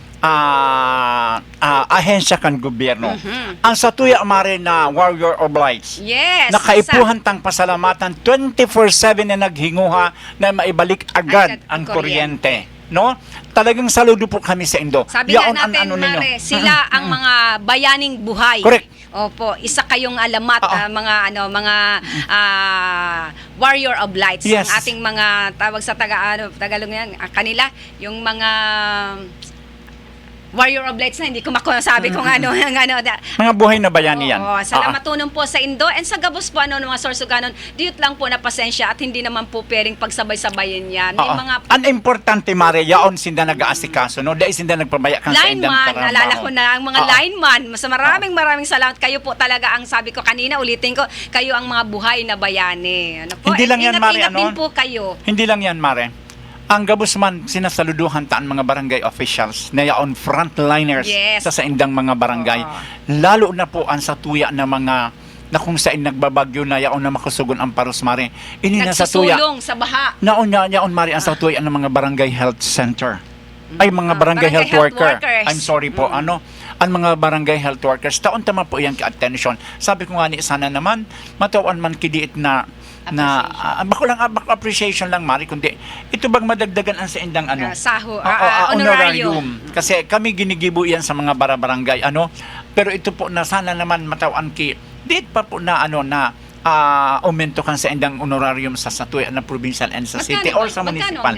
ahensya kan gobyerno. Ang satuya Mare na warrior of lights. Yes. Nakaipuhan tang pasalamatan 24/7 na naghinguha na maibalik agad ang kuryente. No? Talagang saludo po kami sa Indo. Sabi nga natin, Mare, sila ang mga bayaning buhay. Correct. Opo, isa kayong alamat mga warrior of lights. Yes. Ang ating mga tawag sa Tagalog yan, kanila, yung mga warrior of lights na hindi ko masabi kung mga buhay na bayani yan. Salamat tunong po sa Indo and sa gabos po ng mga Sorsoganon. Diyot lang po na pasensya at hindi naman po pwedeng pagsabay-sabayin yan. May mga ang importante Mare, yaon sinda nag-aasikaso, no? Dahil sinda nagpabaya kan sa indang lineman, trabaho. naalala ko na ang mga lineman. Maraming salamat. Kayo po talaga ang sabi ko kanina, ulitin ko, kayo ang mga buhay na bayani. Hindi lang yan, Mare, ingat din po kayo. Hindi lang yan, Mare. ang gabos man sinasaluduhan taan mga barangay officials na yaon frontliners Yes. sa indang mga barangay. Lalo na po ang sa tuya na mga na kung saan nagbabagyo na yaon na makasugon ang paros mare. Ini na sa tuya. Nagsusulong sa baha. Naon mari ang sa tuya ng mga barangay health center. Ay mga barangay health worker. workers. I'm sorry po. Ang mga barangay health workers taon tama po yan ka-attention. Sabi ko nga ni sana naman matawan man kidiit na bako lang appreciation lang mari kundi ito bang madagdagan ang sa indang honorarium kasi kami ginigibo yan sa mga barangay pero ito po na sana naman matawan ki dit pa po na aumento kan sa indang honorarium sa tuya na provincial and sa city or sa municipal.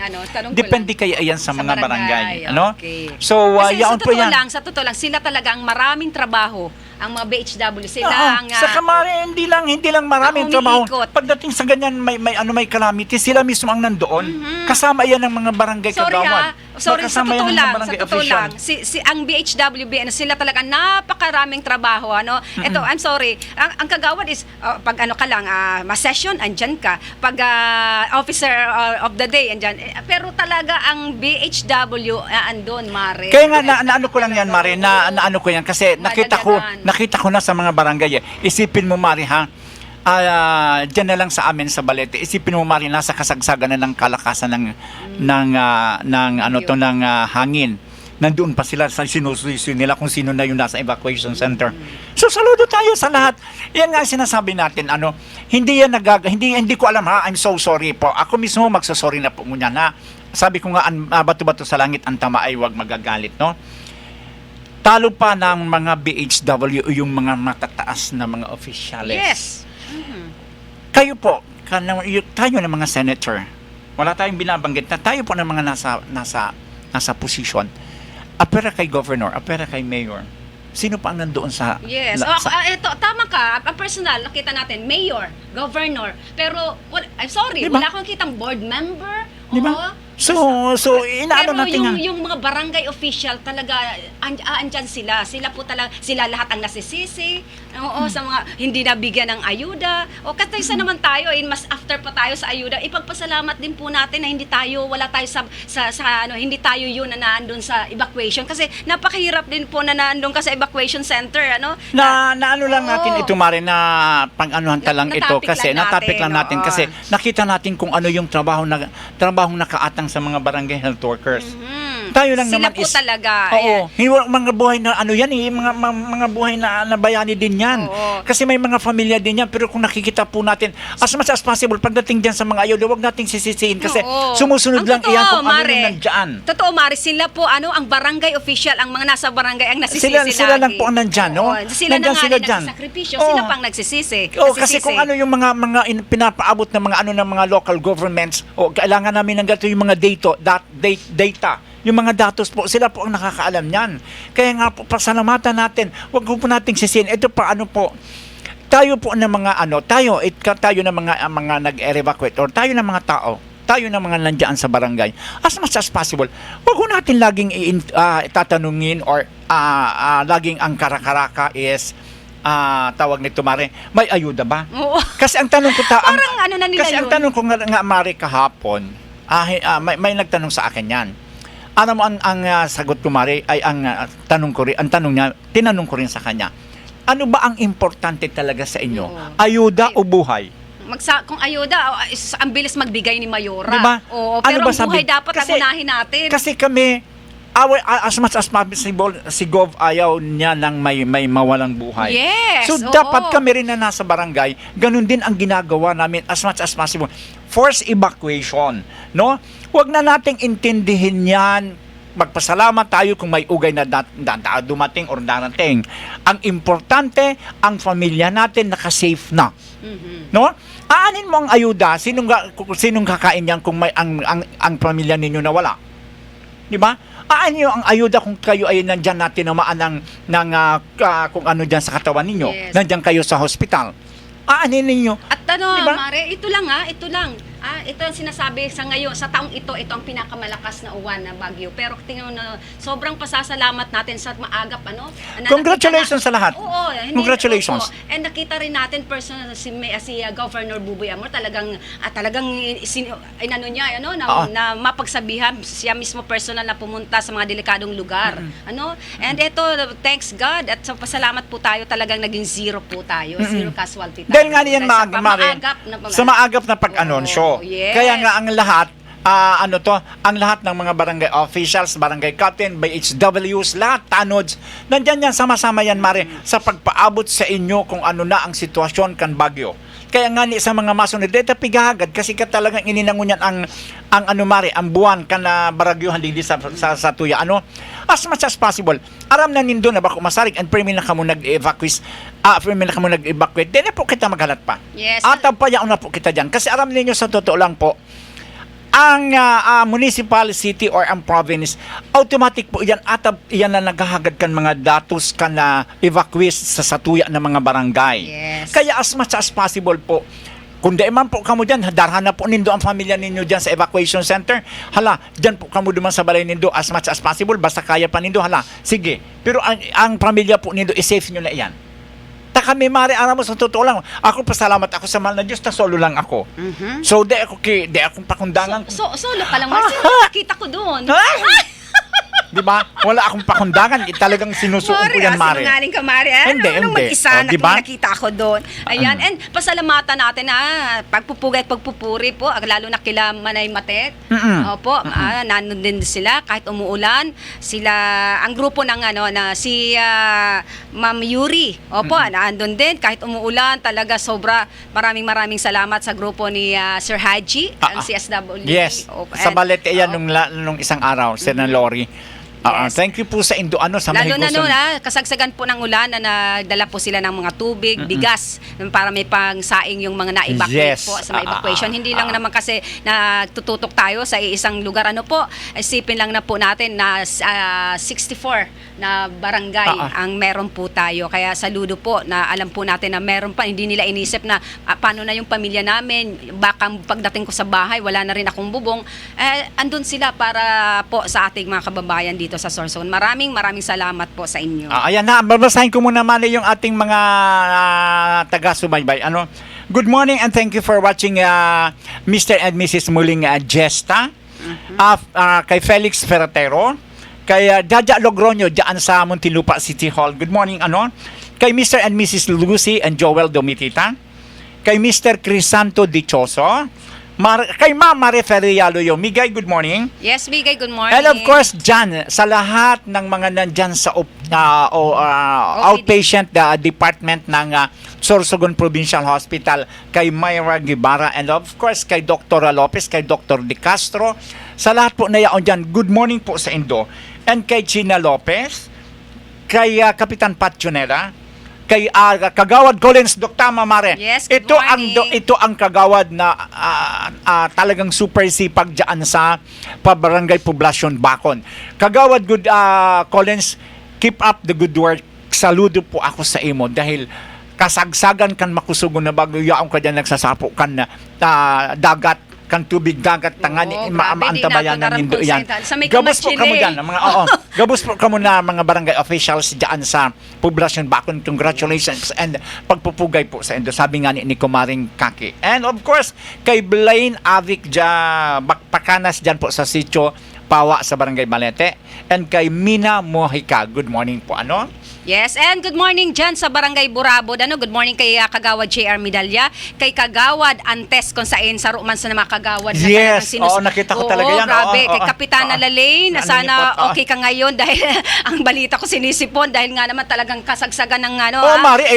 Depende kaya yan sa mga barangay. Okay. So, Kasi yaon po yan. sa totoo lang, sila talaga ang maraming trabaho. Ang mga BHW, sila ang... sa kamari, hindi lang maraming trabaho. umiikot. Pagdating sa ganyan, may calamity, sila mismo ang nandoon. Kasama yan ng mga barangay kagawad. Sorry, sa Kasama yan totoo ng lang, barangay sa totoo official. lang, ang BHWB, sila talaga napakaraming trabaho, Ito, I'm sorry, ang kagawad is, pag ma-session, andyan ka. Pag officer of the day, andyan. Pero talaga, ang BHW, andon, Mare. Kaya nga, naano ko lang yan, Mari, naano ko yan, kasi nakita ko na sa mga barangay. Isipin mo, Mari, ha? Diyan na lang sa amin sa Balete. Isipin mo, Mari, nasa kasagsagan na ng kalakasan ng hangin. Nandoon pa sila sa sinusuyo nila kung sino na yung nasa evacuation center. So saludo tayo sa lahat. Yan nga ang sinasabi natin, hindi yan hindi ko alam ha, I'm so sorry po. Ako mismo magsasorry na po muna na. Sabi ko nga, bato-bato sa langit, ang tama ay huwag magagalit, no? Talo pa ng mga BHW yung mga matataas na mga opisyales. Yes. Kayo po, tayo ng mga senator, wala tayong binabanggit na tayo po ng mga nasa posisyon. Apera kay governor, apera kay mayor. Sino pa ang nandoon sa... Yes. Ito, tama ka. Ang personal, nakita natin, mayor, governor. Pero, I'm sorry, Diba? wala akong kitang board member. Diba? So inaano pero natin yung mga barangay official talaga andyan sila. Sila po talaga, sila lahat ang nasisisi. Sa mga hindi nabigyan ng ayuda. Kasi naman tayo, mas after pa tayo sa ayuda, ipagpasalamat din po natin na wala tayo hindi tayo yun na naandun sa evacuation kasi napakahirap din po na naandun ka sa evacuation center, ano lang natin ito, Mare, na pang-anuhan lang ito kasi natapik lang natin kasi nakita natin kung ano yung trabahong nakaatang sa mga barangay health workers. Tayo lang sila naman po talaga. Oo. Hindi mga buhay na mga buhay na bayani din yan. Oo. Kasi may mga pamilya din yan. Pero kung nakikita po natin, as much as possible, pagdating dyan sa mga ayuda, huwag nating sisisihin kasi sumusunod lang iyan kung ano yung nandyan. Totoo, Mare, sila po, ang barangay official, ang mga nasa barangay, ang nagsisisi lagi. Sila lang po ang nandyan, no? Sila na nga rin dyan. nagsasakripisyo, sila pang nagsisisi. Kasi kung ano yung mga pinapaabot ng mga local governments, kailangan namin ng gato yung mga data. Yung mga datos po, sila po ang nakakaalam niyan. Kaya nga po, pasalamatan natin. Huwag po nating sisihin. Ito pa, tayo po ng mga tayo ng mga nag-evacuate or tayo ng mga tao, tayo ng mga nandiyan sa barangay, as much as possible, huwag po natin laging tatanungin or laging ang karakaraka is tawag nito, Mare, may ayuda ba? Oo. Kasi ang tanong ko Parang na nila kasi yun. ang tanong ko nga, Mare, kahapon, may nagtanong sa akin yan. Ano mo ang sagot ko, Mare, ay ang tanong niya, tinanong ko rin sa kanya. Ano ba ang importante talaga sa inyo? Ayuda o buhay? Kung ayuda, ang bilis magbigay ni Mayora. Diba? Oo, Ano pero ba ang buhay sabi? dapat ang unahin natin. Kasi kami, as much as possible, si Gov ayaw niya ng may mawalang buhay. Yes, So, oo. dapat kami rin na nasa barangay, ganun din ang ginagawa namin as much as possible. Forced evacuation, no? Huwag na nating intindihin yan. Magpasalamat tayo kung may ugay na dumating or darating. Ang importante, ang pamilya natin nakasafe na. No? Aanin mo ang ayuda, sinong kakain yan kung may ang pamilya ninyo nawala? Di ba? Aanin nyo ang ayuda kung kayo ay nandyan natin namaan ng kung ano dyan sa katawan ninyo. Yes. Nandyan kayo sa hospital. Aanin ninyo. At Diba? Mare, ito lang. Ito ang sinasabi sa ngayon, sa taong ito ang pinakamalakas na uwan na bagyo. Pero tingnan mo na, sobrang pasasalamat natin sa maagap, ano? Na Congratulations nakita sa lahat. Oo. Congratulations. Opo. And nakita rin natin personal si Governor Buboy Amor talagang inano niya na mapagsabihan siya mismo personal na pumunta sa mga delikadong lugar. Ano? And ito, thanks God at sa pasalamat po tayo talagang naging zero po tayo. Zero casualty tayo. Dahil nga niyan sa maagap na pag-anunsyo. Yes. Kaya nga ang lahat, ang lahat ng mga barangay officials, barangay captain, BHWs, lahat, tanods, nandyan yan, sama-sama yan, Mare, sa pagpaabot sa inyo kung ano na ang sitwasyon kan bagyo. Kaya nga ni sa mga masunod, dito pigahagad, kasi ka talagang ininangunyan ang Mare, ang buwan ka na baragyuhan hindi sa tuya. As much as possible, aram na nindo na bako masarig, and premium na kamo nag-evacuate, din na po kita maghalat pa. Yes. Ataw pa yaon na po kita dyan. Kasi aram ninyo sa totoo lang po, ang municipal, city, or ang province, automatic po yan, at yan na naghahagad kan mga datos ka na evacuate sa satuya ng mga barangay. Yes. Kaya as much as possible po, kung di man po kamo dyan, darhan na po nindo ang pamilya ninyo dyan sa evacuation center, hala, dyan po kamo duman sa balay nindo as much as possible, basta kaya pa nindo, hala, sige. Pero ang pamilya po nindo, i-safe nyo na yan. Ta kami, Mare, aram mo sa totoo lang, ako pasalamat ako sa mahal na Diyos, na solo lang ako. So, di akong pakundangan. Solo ka lang, Marcel. Nakita ko doon. Di ba? Wala akong pakundangan. Talagang sinusuong ko yan, Mare. Sinungaling ka, Mare. Hindi. Mag-isa, Diba? nakita ako doon. Ayan. And pasalamatan natin pagpupugay at pagpupuri po, lalo na kila Manay Matet. Opo, nandun din sila kahit umuulan. Sila, ang grupo ng si Ma'am Yuri. Opo, nandun din kahit umuulan. Talaga sobra. Maraming salamat sa grupo ni Sir Haji, ang CSW. Yes. Sa Balete yan nung isang araw, Sir Lori. Yes. Thank you po sa sa lalo mahigusan. na kasagsagan po ng ulan na nagdala po sila ng mga tubig, bigas para may pangsaing yung mga na-evacuate Yes. po sa mga evacuation. Hindi lang naman kasi tututok tayo sa isang lugar. Isipin lang na po natin na 64 na barangay ang meron po tayo. Kaya saludo po na alam po natin na meron pa, hindi nila inisip na paano na yung pamilya namin, baka pagdating ko sa bahay wala na rin akong bubong. Andun sila para po sa ating mga kababayan dito sa Sorsogon. Maraming salamat po sa inyo. Ayan na, babasahin ko muna Mali yung ating mga taga-subaybay. Good morning and thank you for watching Mr. and Mrs. Muling Gesta, kay Felix Ferratero, kay Jaja Logroño dyan sa Muntinlupa City Hall. Good morning, kay Mr. and Mrs. Lucy and Joel Domitita, kay Mr. Crisanto Dichoso, kay Ma'am Mare Ferrialo Migay, good morning. Yes, Migay, good morning. And of course, dyan, sa lahat ng mga nandyan sa outpatient department ng Sorsogon Provincial Hospital, kay Myra Guevara, and of course, kay Dr. Lopez, kay Dr. De Castro, sa lahat po na yaon dyan, good morning po sa Indo. And kay Gina Lopez, kay Kapitan Pat Junera, kay Kagawad Collins, Dr. Mare. Yes, good morning. Ito ang kagawad na talagang super sipag dyan sa Pabarangay Poblacion Bacon. Kagawad Collins, keep up the good work. Saludo po ako sa imo dahil kasagsagan kan makusugon na bago yaong ka dyan nagsasapo kan dagat kan tubig dagat tangani maantabayanan nindo yan. Gabos po kamo diyan gabos po kamo na mga barangay officials diyan sa Poblacion Bacon. Congratulations and pagpupugay po sa indo, sabi nga ni Kumaring Kaki. And of course kay Blaine Avic Pakanas diyan po sa Sitio Pawa sa Barangay Balete, and kay Mina Mojica. Good morning po Yes, and good morning dyan sa Barangay Burabod. Good morning kay Kagawad JR Medalya, kay Kagawad Antes kung saan sa Ruman sa mga Kagawad. Yes, nakita ko talaga yan. Grabe, kay Kapitana Lalaine, sana okay ka ngayon dahil ang balita ko sinisipon dahil nga naman talagang kasagsagan ng Mari,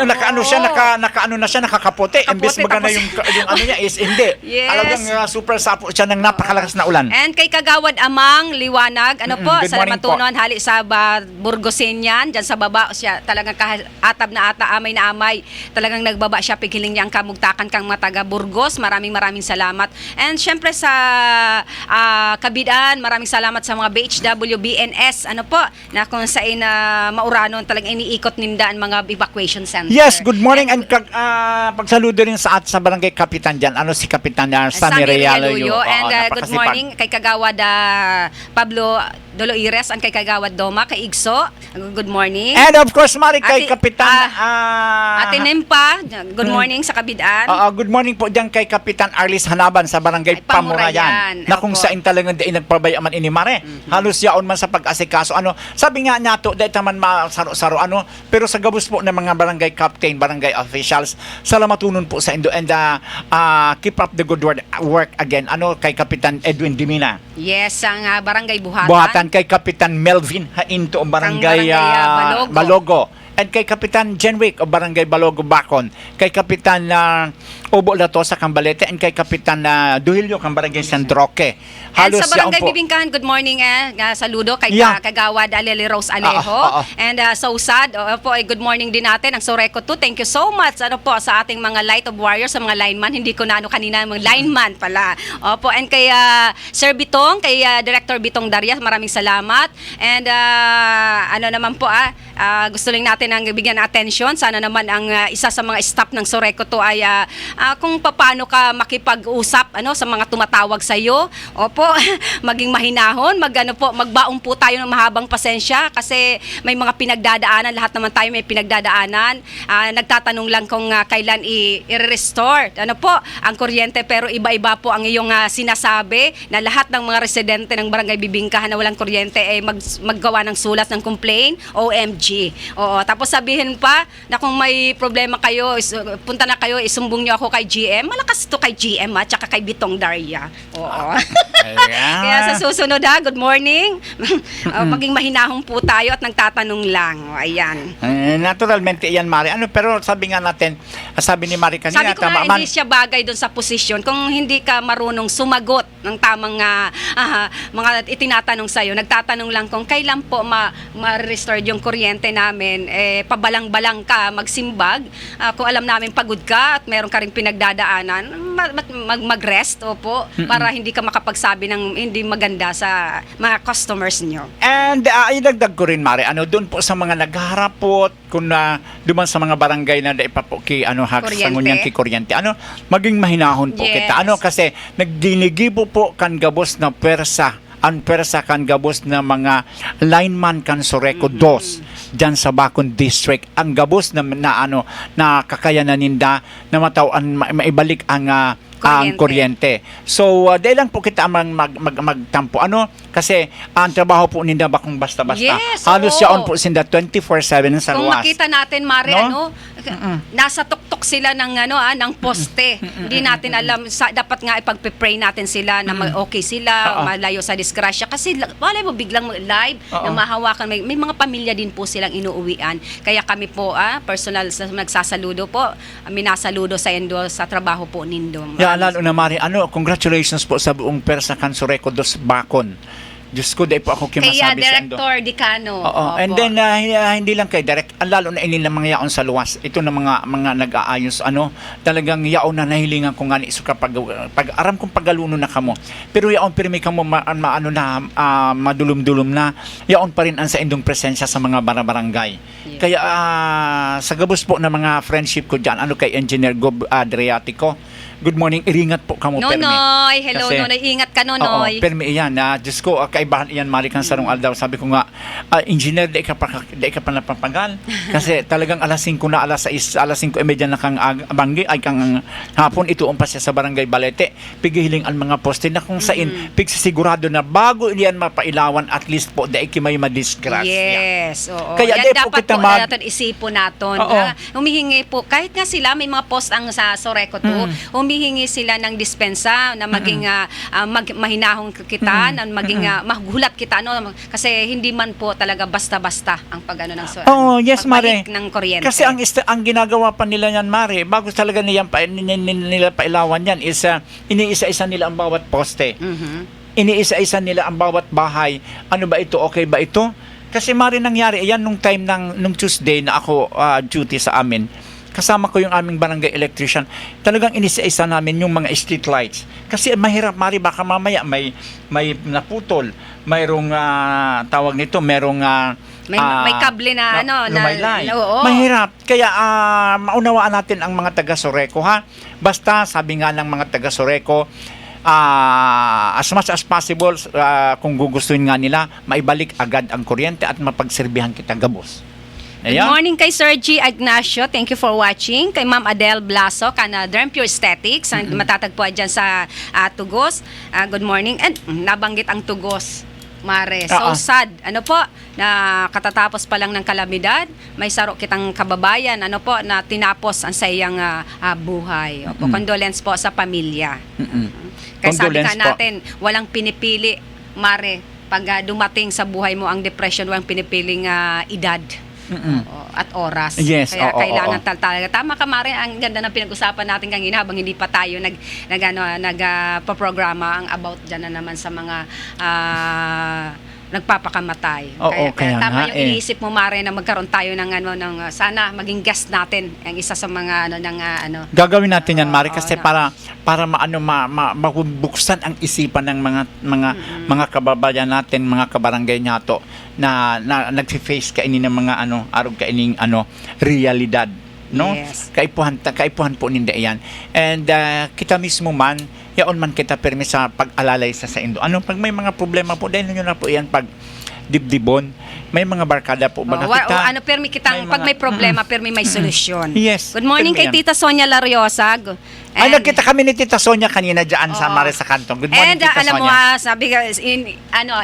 nakaano na siya, nakakapote. Imbes maganda yung niya is hindi. Yes. Talagang super sapo siya ng napakalakas na ulan. And kay Kagawad Amang Liwanag, ano po, Good sa morning po. Matunon, hali sa Burgosin yan, dyan sa baba siya, talagang atab na ata, amay na amay, talagang nagbaba siya, pigiling niyang kamugtakan kang mataga Burgos, maraming salamat. And syempre sa Kabidaan, maraming salamat sa mga BHW, BNS, ano po, na kung saan mauranon, talagang iniikot nindaan mga evacuation center. Yes, good morning and pagsaludo rin sa barangay Kapitan dyan. Ano si Kapitan Sammy Realuyo. And good morning kay Kagawad Pablo Doloires, ang kay Kagawad Doma, kay Igso. Good morning. And of course, Mari, kay Kapitan... Ate Nempa, good morning sa Kabidaan. good morning po dyan kay Kapitan Arlis Hanaban sa barangay Ay, Pamurayan. Pamurayan. Na kung Opo. saan talagang di nagpabaya man ini Mare. Halos yaon man sa pag-asikaso. Ano, sabi nga nato, dahil taman masaro-saro, ano, pero sa gabos po ng mga barangay captain, barangay officials, salamatunon po sa Indo and keep up the good work again. Ano, kay Kapitan Edwin Dimina. Yes, ang barangay Buhatan. Buhatan kay Kapitan Melvin Hainto o barangay, Balogo. And kay Kapitan Jenwick o barangay Balogo Bacon. Kay Kapitan Obo Lato sa Cambalete and kay Kapitan Duhilio kang barangay San Roque. And sa barangay yaon po. Bibingkahan, good morning saludo kay Yeah. Kagawad Aleli Rose Alejo. And so sad, po ay good morning din natin ang Soreco 2. Thank you so much ano po sa ating mga Light of Warriors, sa mga lineman. Hindi ko na ano kanina, mga lineman pala. Opo, and kay Sir Bitong, kay Director Bitong Darias, maraming salamat. And ano naman po gusto lang natin ang bigyan ng attention. Sana naman ang isa sa mga staff ng Soreco 2 ay kung paano ka makipag-usap ano sa mga tumatawag sa iyo. Opo, maging mahinahon, magbaon po tayo ng mahabang pasensya kasi may mga pinagdadaanan, lahat naman tayo may pinagdadaanan. Nagtatanong lang kung kailan i-restore ano po ang kuryente, pero iba-iba po ang iyong sinasabi na lahat ng mga residente ng barangay Bibingkahan na walang kuryente ay maggawa ng sulat ng complaint, OMG. Oo, tapos sabihin pa na kung may problema kayo, punta na kayo, isumbong niyo ako kay GM. Malakas to kay GM tsaka kay Bitong Daria. Oo. Kaya sa susunod good morning. Maging mahinahon po tayo at nagtatanong lang. O, ayan. Naturalmente yan, Mari. Ano, pero sabi nga natin, sabi ni Mari kanina, Sabi ko nga, hindi siya bagay doon sa posisyon. Kung hindi ka marunong sumagot ng tamang mga itinatanong sa'yo, nagtatanong lang kung kailan po ma-restore yung kuryente namin, pabalang-balang ka, magsimbag. Kung alam namin pagod ka at meron ka rin pinagdadaanan, mag-rest, opo, para hindi ka makapagsabi ng hindi maganda sa mga customers nyo. And idagdag ko rin, Mari, doon po sa mga naghaharap po, kung duman sa mga barangay na daipapoki, haksangon ki kuryente, maging mahinahon po Yes. kita. Kasi nagdinigibo po kan gabos na persa, ang persa kan gabos na mga lineman kan Soreco 2 dyan sa Bacon District. Ang gabos na kakayanan ninda na matawan maibalik ang kuryente. So, dahil lang po kita magtampo. Kasi ang trabaho po ninda bakong basta-basta. Yes, Halos oo. yaon po sinda 24/7 sa Kung luwas. makita natin, Mare, No? nasa tuktok sila ng ng poste. Hindi natin alam, dapat nga ipagpe-pray natin sila na okay sila, malayo sa disgrasya. Kasi malay mo biglang live na mahawakan. May mga pamilya din po silang inuuwian. Kaya kami po, personal nagsasaludo po, minasaludo sa endo sa trabaho po nindo. Yeah, lalo na, Mari, congratulations po sa buong Persa kan Soreco 2 Bacon. Diyos ko, dahil po ako Kaya kimasabi sa endo. Director Dicano. Oo. And then hindi lang kay direct, lalo na inil ng mga yaon sa luwas. Ito na mga nag-aayos talagang yaon na nahilingan ko nga ni iso kapag aram kong pagaluno na kamo. Pero yaon pirmi kamo madulum-dulum na yaon pa rin ang sa indong presensya sa mga barangay. Yeah. Kaya sa gabos po na mga friendship ko diyan, kay Engineer Gob Adriatico. Good morning, iringat po kamo, Permi. Nonoy, hello, Kasi, Nonoy, ingat ka, Nonoy. Oo, Permi, iyan. Diyos ko, kaibahan iyan, Mari kang sarong aldaw. Sabi ko nga, engineer, di ka pa napapagal. Kasi talagang alas 5 na, alas 5:30 na kang banggi, ay kang hapon, ituon pa siya sa barangay Balete. Pigihiling ang mga poste na kung sain, pigsisigurado na bago iyan mapailawan, at least po, di may madisgrasya. Yes, oo. Kaya yan di po dapat kita po natin isipon natin. Humihingi po, kahit nga sila, may mga post ang sa Soreco 2, humihingi sila ng dispensa na maging mahinahong kita, na maging magulat kita, kasi hindi man po talaga basta-basta ang pag-ano ng yes, Mare. ng kuryente. Kasi ang ginagawa pa nila yan, Mare, bago talaga nila pailawan yan, is iniisa-isa nila ang bawat poste. iniisa-isa nila ang bawat bahay. Ano ba ito? Okay ba ito? Kasi mari nangyari, ayan nung time nung Tuesday na ako duty sa amin, kasama ko yung aming barangay electrician, talagang inisa-isa namin yung mga street lights. Kasi mahirap, mari baka mamaya may naputol, mayroong tawag nito, merong May kable na lumaylay. oo. Mahirap. Kaya maunawaan natin ang mga taga-Soreco, ha? Basta, sabi nga ng mga taga-Soreco, as much as possible, kung gugustuhin nga nila, maibalik agad ang kuryente at mapagserbihan kita gabos. Good morning kay Sir G. Ignacio. Thank you for watching. Kay Ma'am Adele Blaso, Derm Pure Aesthetics. Matatagpuan dyan sa Tugos. Good morning. And nabanggit ang Tugos, Mare. So sad. Ano po, na katatapos pa lang ng kalamidad, may saro kitang kababayan, ano po, na tinapos ang sayang buhay. Opo, condolence po sa pamilya. Kaya sabi ka natin, walang pinipili, Mare, pag dumating sa buhay mo ang depression, walang pinipiling edad. At oras. Yes, Kaya kailangan talaga. Tama ka, Mare, ang ganda ng pinag-usapan natin kanina habang hindi pa tayo nagpa-programa ang about dyan na naman sa mga nagpapakamatay. Kaya tama yung iniisip mo, Mare, na magkaroon tayo ng sana maging guest natin ang isa sa mga Gagawin natin yan, Mare, kasi para mabuksan ang isipan ng mga kababayan natin, mga kabarangay nato na nagfi-face kainin ng mga arog kaining realidad, no? Yes. Kaipuhan po ninda yan. And kita mismo man yaon man kita permi sa pag-alalay sa indo. Pag may mga problema po, dahil nyo na po yan pag dibdibon, may mga barkada po baga kita. Permi kitang pag may problema, permi may solusyon. Yes. Good morning kay Tita Sonia Lariosa. Nagkita kami ni Tita Sonia kanina dyan sa Mare sa Kantong. Good morning, Tita alam Sonia. mo, sabi ka,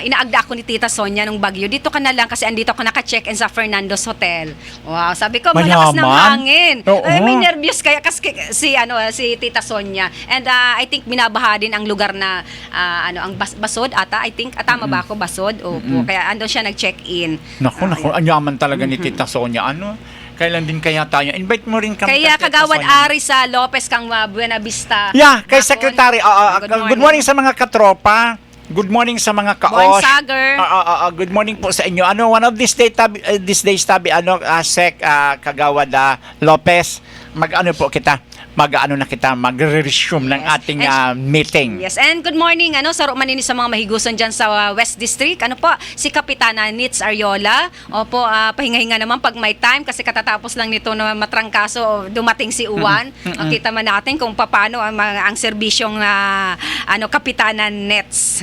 inaagda ako ni Tita Sonia nung Bagyo. Dito ka na lang kasi andito ako naka-check-in sa Fernando's Hotel. Wow, sabi ko, malakas ng hangin. May nervyos kaya kasi si Tita Sonia. And I think binabaha din ang lugar na ang Basod ata. I think tama ba ako, Basod? Opo. Kaya andun siya nag-check-in. Naku, anyaman talaga ni Tita Sonia. Kailan din kaya tayo? Invite mo rin kami. Kaya Kagawad Ari sa Lopez kang Buena Vista. Yeah, kay Secretary. Good morning sa mga katropa. Good morning sa mga kaos. Sager. Good morning po sa inyo. One of these days tabi Sec Kagawad Lopez. Mag-ano po kita? Mag-resume ng ating meeting. Yes, and good morning sa manini sa mga mahiguson dyan sa West District. Si Kapitana Nitz Ariola. Opo, pahinga-hinga naman pag may time kasi katatapos lang nito na matrangkaso dumating si Uwan. Kita man natin kung paano ang serbisyong Kapitana Nitz.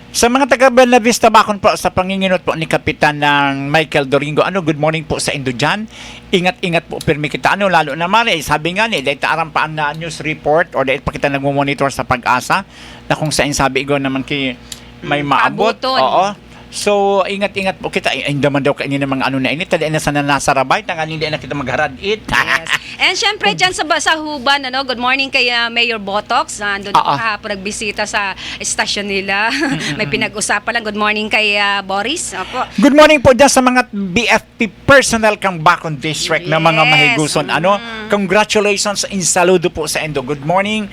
Sa mga taga Bella Vista Bacon po, sa panginginot po ni Kapitan ng Michael Doringo, good morning po sa Indo dyan. Ingat-ingat po, pirmi kita. Lalo na Mari, sabi nga dahil taarampan na news report or dahil pa kita nagmumonitor sa Pag-asa na kung saan sabi ko naman may maabot. Oo. So, ingat-ingat po kita. Hindi naman daw kainin ng mga na init. Tali na sana nasa rabay. Tangan hindi na kita magharad-it. Yes. And syempre, dyan sa Huban, good morning kay Mayor Botox. Doon ako kahapon nagbisita sa estasyon nila. May pinag-usapan lang. Good morning kay Boris. Opo. Good morning po dyan sa mga BFP personnel kang Bacon District na mga mahiguson. Congratulations in saludo po sa Indo. Good morning,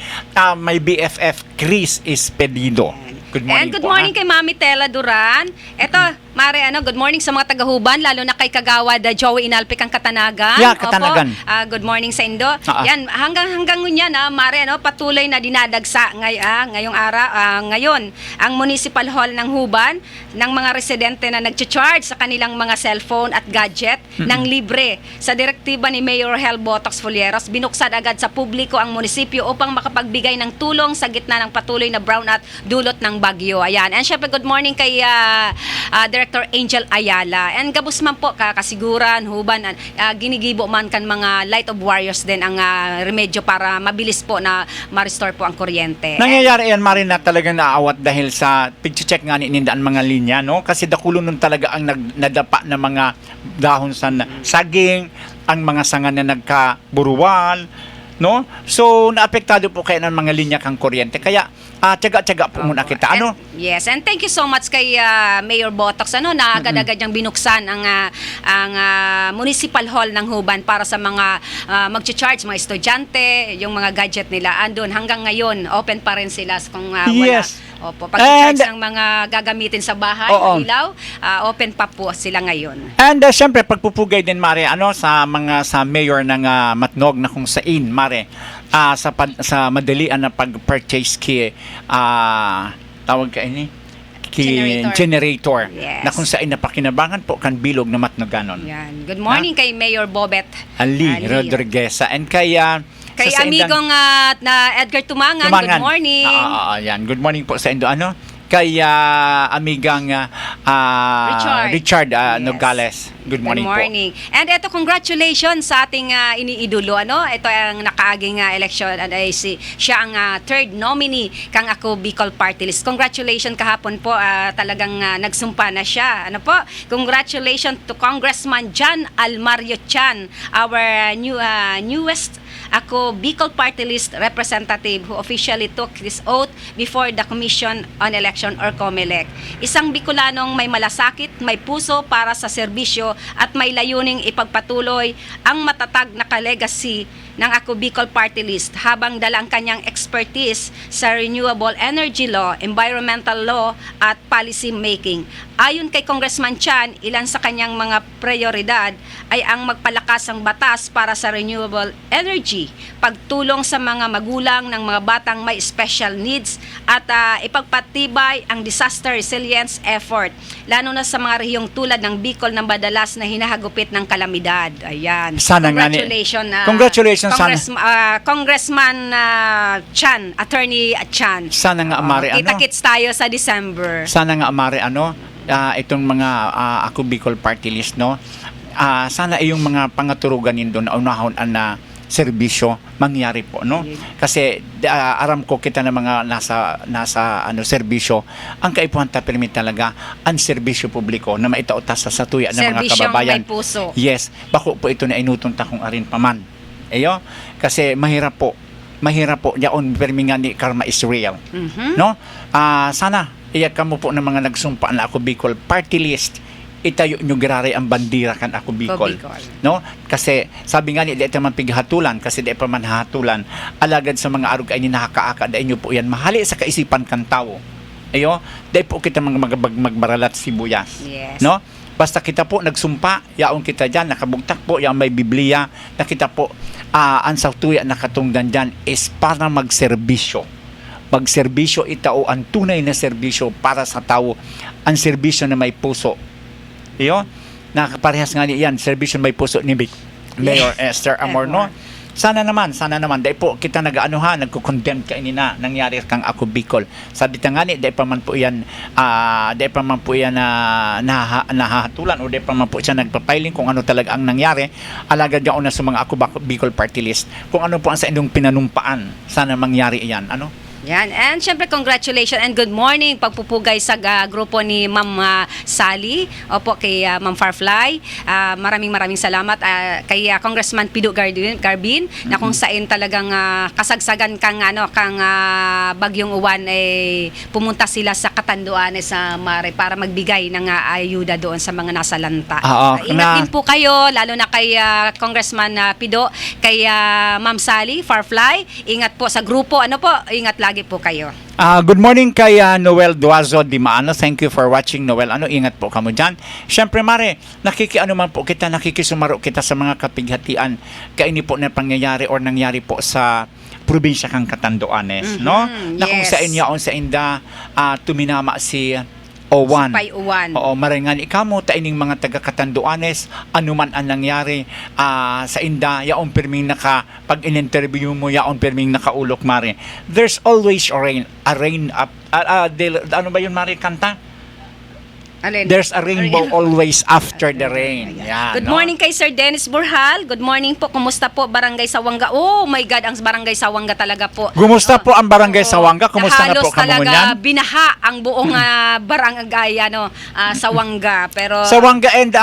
may BFF Chris Espedido. Good morning. And good morning kay Mami Tela Duran. Eto, Mare, good morning sa mga taga-Huban, lalo na kay Kagawad Joey Inalpic ang Katanagan. Yeah, Katanagan. Opo, good morning sa Indo. Yan, hanggang ngunyan, Mare, patuloy na dinadagsa ngayong araw. Ngayon, ang Municipal Hall ng Huban, ng mga residente na nag-charge sa kanilang mga cellphone at gadget ng libre. Sa direktiba ni Mayor Hel Botox Folieros, binuksan agad sa publiko ang munisipyo upang makapagbigay ng tulong sa gitna ng patuloy na brownout dulot ng bagyo. Ayan. And syempre, good morning kay Director Angel Ayala. And gabos man po, kasiguran, Huban, ginigibo man kan mga Light of Warriors din ang remedyo para mabilis po na ma-restore po ang kuryente. Nangyayari yan, Mari, na talagang naawat dahil sa pag-check nga nindaan mga linya, no? Kasi dakulo nun talaga ang nadapa na mga dahon sa saging, ang mga sanga na nagkaburuan, no? So, naapektado po kayo ng mga linya kang kuryente. Kaya, tiyaga-tiyaga po muna kita. Yes, and thank you so much kay Mayor Botox na agad-agad niyang binuksan ang Municipal Hall ng Huban para sa mga mag-charge, mga estudyante, yung mga gadget nila. Andun hanggang ngayon, open pa rin sila kung wala. Yes. Opo, pag-charge ng mga gagamitin sa bahay, Oo. ilaw, open pa po sila ngayon. And syempre pagpupugay din mare sa mayor ng Matnog na kung saan mare sa madalian na pag-purchase tawag ka ini generator Yes. na kung saan napakinabangan po kan bilog na Matnoganon. Yan. Good morning kay Mayor Bobet Ali Rodriguez and kay Kay sa Indang- amigong na Edgar Tumangan, good morning. Yan. Good morning po sa Indo. Kay amigang Richard Yes. Nogales. Good morning, po. And ito, congratulations sa ating iniidolo. Ito ang nakaaging election. Siya ang third nominee kang Ako Bicol Party List. Congratulations kahapon po. Talagang nagsumpa na siya. Congratulations to Congressman John Almario Chan, our newest Ako Bicol Party List representative who officially took this oath before the Commission on Election or COMELEC. Isang Bicolanong may malasakit, may puso para sa serbisyo at may layuning ipagpatuloy ang matatag na kalegacy ng Ako Bicol Party List habang dala ang kanyang expertise sa renewable energy law, environmental law at policy making. Ayon kay Congressman Chan, ilan sa kanyang mga prioridad ay ang magpalakas ng batas para sa renewable energy, pagtulong sa mga magulang ng mga batang may special needs at ipagpatibay ang disaster resilience effort, lalo na sa mga rehiyong tulad ng Bicol na madalas na hinahagupit ng kalamidad. Ayan. Sana nga ni- Congratulations, Congressman Chan, Attorney Chan. Sana nga amare Kita-kits tayo sa December. Sana nga amare itong mga Ako Bicol Party List sana yung mga pangaturugan nindo na unahon na serbisyo mangyari po kasi aram ko kita na mga nasa serbisyo ang kaipuhan ta permit talaga ang serbisyo publiko na maitauta sa tuya ng mga Serbisyong kababayan. may puso. Yes, bako po ito na inutong ta kung arin paman. Kasi mahirap po yaon permingan ni karma is real. Sana iyak mo po ng mga nagsumpa na Ako Bicol Party List itayo nyo girari ang bandira kan Ako Bicol. Kasi sabi nga ni di ito man pighatulan kasi di pa man hatulan alagad sa mga arug ay ni nakakaaka dahil nyo po yan mahali sa kaisipan kan tao. Dahil po kita mga magbaralat sibuyas. Yes. Basta kita po nagsumpa, yaon kita dyan, nakabugtak po, yaon may Biblia, na kita po, ang sa tuya nakatungdan dyan is para magserbisyo. Magserbisyo itao ang tunay na serbisyo para sa tao, ang serbisyo na may puso. Nakaparehas nga niyan, serbisyo na may puso ni Mayor Esther Amorno. Sana naman, dahil po kita nagko-condemn ka inina nangyari kang Ako Bicol. Sabi ta nga ni, dahil pa man po yan nahahatulan o dahil pa man po siya nagpapiling kung ano talaga ang nangyari, alagad yaon na sa mga Ako Bicol Party List. Kung ano po ang sa inyong pinanumpaan, sana mangyari iyan. Yan. And syempre, congratulations and good morning. Pagpupugay sa grupo ni Ma'am Sally. Opo, kay Ma'am Farfly. Maraming salamat. Kay Congressman Pido Garbin, na kung saan talagang kasagsagan kang bagyong uwan, pumunta sila sa Catanduanes sa Mare para magbigay ng ayuda doon sa mga nasa lanta. Ingat din po kayo, lalo na kay Congressman Pido, kay Ma'am Sally, Farfly. Ingat po sa grupo. Ingat lagi po kayo. Good morning kay Noel Duazo Di Maano. Thank you for watching, Noel. Ingat po kamo dyan. Siyempre, Mare, nakikisumaro kita sa mga kapighatian kaini po na pangyayari or nangyari po sa probinsya kang Catanduanes, no? Na kung sa inyaon sa inda tuminama si Owan. Supay Owan. Oo, maringan ikamo ta ining mga taga Catanduanes anuman ang nangyari sa inda yaon perming pag in-interview mo yaon perming nakaulok Mare. There's always a rain up ano ba yun Mare kanta? There's a rainbow always after the rain. Yan, Good morning kay Sir Dennis Burhal. Good morning po. Kumusta po Barangay Sawanga? Oh my God, ang Barangay Sawanga talaga po. Kumusta po ang Barangay Sawanga? Kumusta na po kamo talaga niyan? binaha ang buong barangay Sawanga. Pero Sawanga and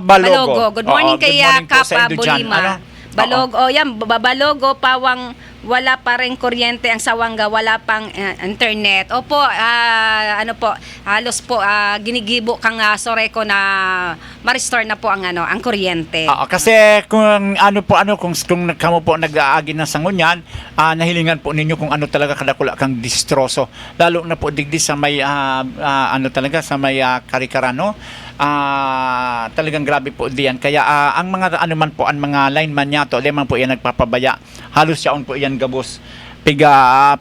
Balogo. Good morning kay good morning po sa Kapa inyo dyan. Bolima. Balog, yan, Balogo, Pawang, wala pa rin kuryente ang Sawanga, wala pang internet. Opo, ano po, halos po ginigibo kang Soreco na ma-restore na po ang kuryente. Kasi kung kung kamo po nag-aagi ng sangunyan, nahilingan po ninyo kung ano talaga kadakula kang distroso. Lalo na po digdi sa may talaga sa may Karikarano. Talagang grabe po diyan. Kaya ang mga ang mga lineman niya to, lemang po yan nagpapabaya. Halos siya po yan gabos. Piga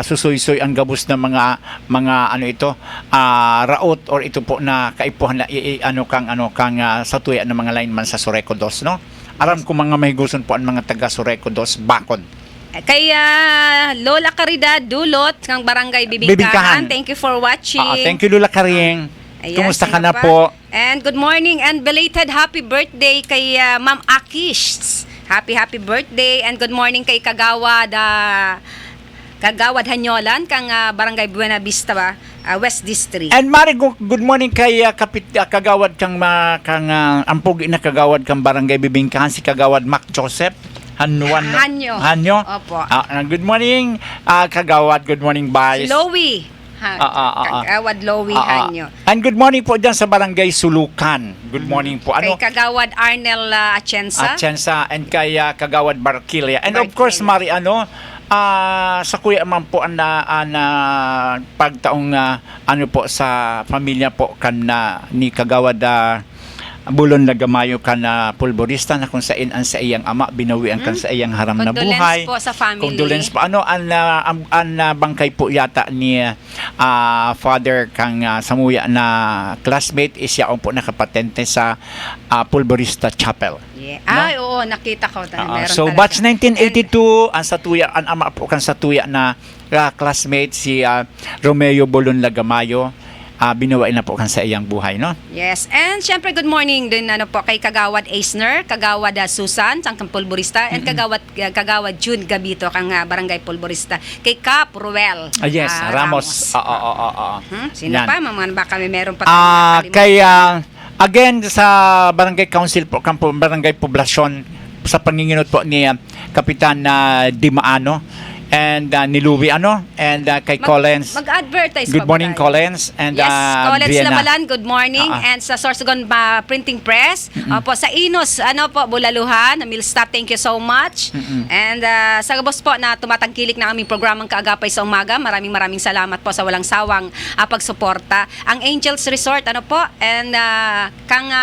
susoy-soy ang gabos ng mga raot or ito po na kaipuhan na kang sa tuya ng mga lineman sa Soreco 2, no? Aram ko mga mahiguson po ang mga taga Soreco 2 bakod. Kaya Lola Caridad Dulot ng Barangay Bibingkahan. Thank you for watching. Thank you, Lola Karing. Ayan, Kumusta ka sino na pa? po? And good morning and belated happy birthday kay Ma'am Akish. Happy birthday and good morning kay Kagawad Hanyolan kang Barangay Buena Vista West District. And Mari, good morning kay Kagawad kang ampugi na Kagawad kang Barangay Bibingkahan, si Kagawad Mac Joseph Hanyo. Opo. Good morning Kagawad, good morning Vice. Lowy. Kagawad Lowy Hanyo. And good morning po dyan sa Barangay Sulukan. Good morning po. Kay Kagawad Arnel Atienza. And kay Kagawad Barquilla. And of course, Mari, sa kuya man po pagtaong po sa pamilya po ni Kagawad Bulon Lagamayo kan pulborista na kung saan ang sa iyang ama binawian kan sa iyang haram na buhay. Condolence po sa family. Condolence po. Ang bangkay po yata ni father kang samuya na classmate is siya po nakapatente sa Pulborista Chapel. Yeah. Oo, nakita ko. So batch 1982 ang satuya ang ama po kan satuya na classmate si Romeo Bulon Lagamayo. Binawain na po kan sa iyang buhay, no? Yes. And syempre good morning din po kay Kagawad Eisner, Kagawad Susan, sang Pulborista, and Kagawad June Gabito kang Barangay Pulborista. Kay Cap Ruel. Yes, Ramos. Sino pa? Baka may meron pa kaya again sa Barangay Council po, Barangay Poblasyon sa panginginot po ni Kapitan Dimaano and ni Louie and kay Collins. Mag-advertise Good morning Collins and yes, Collins Brianna. Labalan, good morning. And sa Sorsogon Printing Press, po sa Inos, Bulaluhan, Mill Staff, thank you so much. And sa boss po na tumatangkilik ng aming programang Kaagapay sa Umaga, maraming salamat po sa walang sawang pagsuporta. Ang Angels Resort, and kang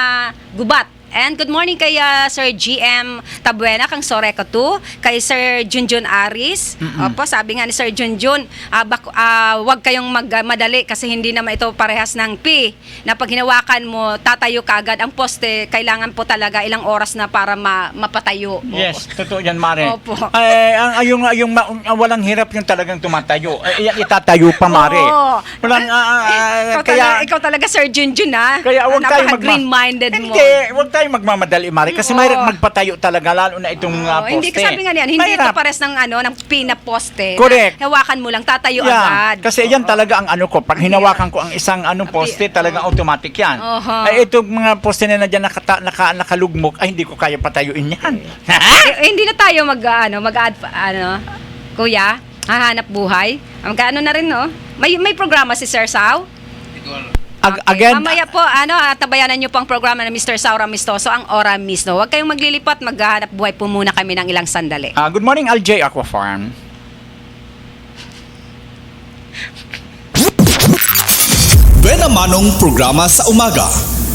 Gubat. And good morning kay Sir GM Tabuena kang Soreco 2, kay Sir Junjun Aris. Opo, sabi nga ni Sir Junjun, wag kayong magmadali kasi hindi naman ito parehas ng P. Na pag hinawakan mo, tatayo ka agad. Ang poste, kailangan po talaga ilang oras na para mapatayo. Yes, totoo yan, Mare. Opo. Yung walang hirap yung talagang tumatayo. Itatayo pa, Mare. Walang, ikaw talaga Sir Junjun, Kaya wag tayo green-minded mo. Hindi, wag tayo magmamadali, Mari, kasi may magpatayo talaga, lalo na itong poste. Hindi, sabi nga niyan, hindi ito pares ng ng poste. Correct. Hawakan mo lang, tatayo agad. Kasi yan talaga ang pag hinawakan ko ang isang poste, talagang automatic yan. Ay, itong mga poste na dyan nakalugmok, ay hindi ko kaya patayuin yan. Hindi na tayo kuya, hahanap buhay. Magkano na rin, no? May programa si Sir Sao? Again, mamaya po, tabayanan nyo po ang programa ng Mr. Saura Mistoso, ang Ora Misno. Huwag kayong maglilipat, maghahanap buhay po muna kami ng ilang sandali. Good morning, LJ Aqua Farm. Buena Manong programa sa umaga.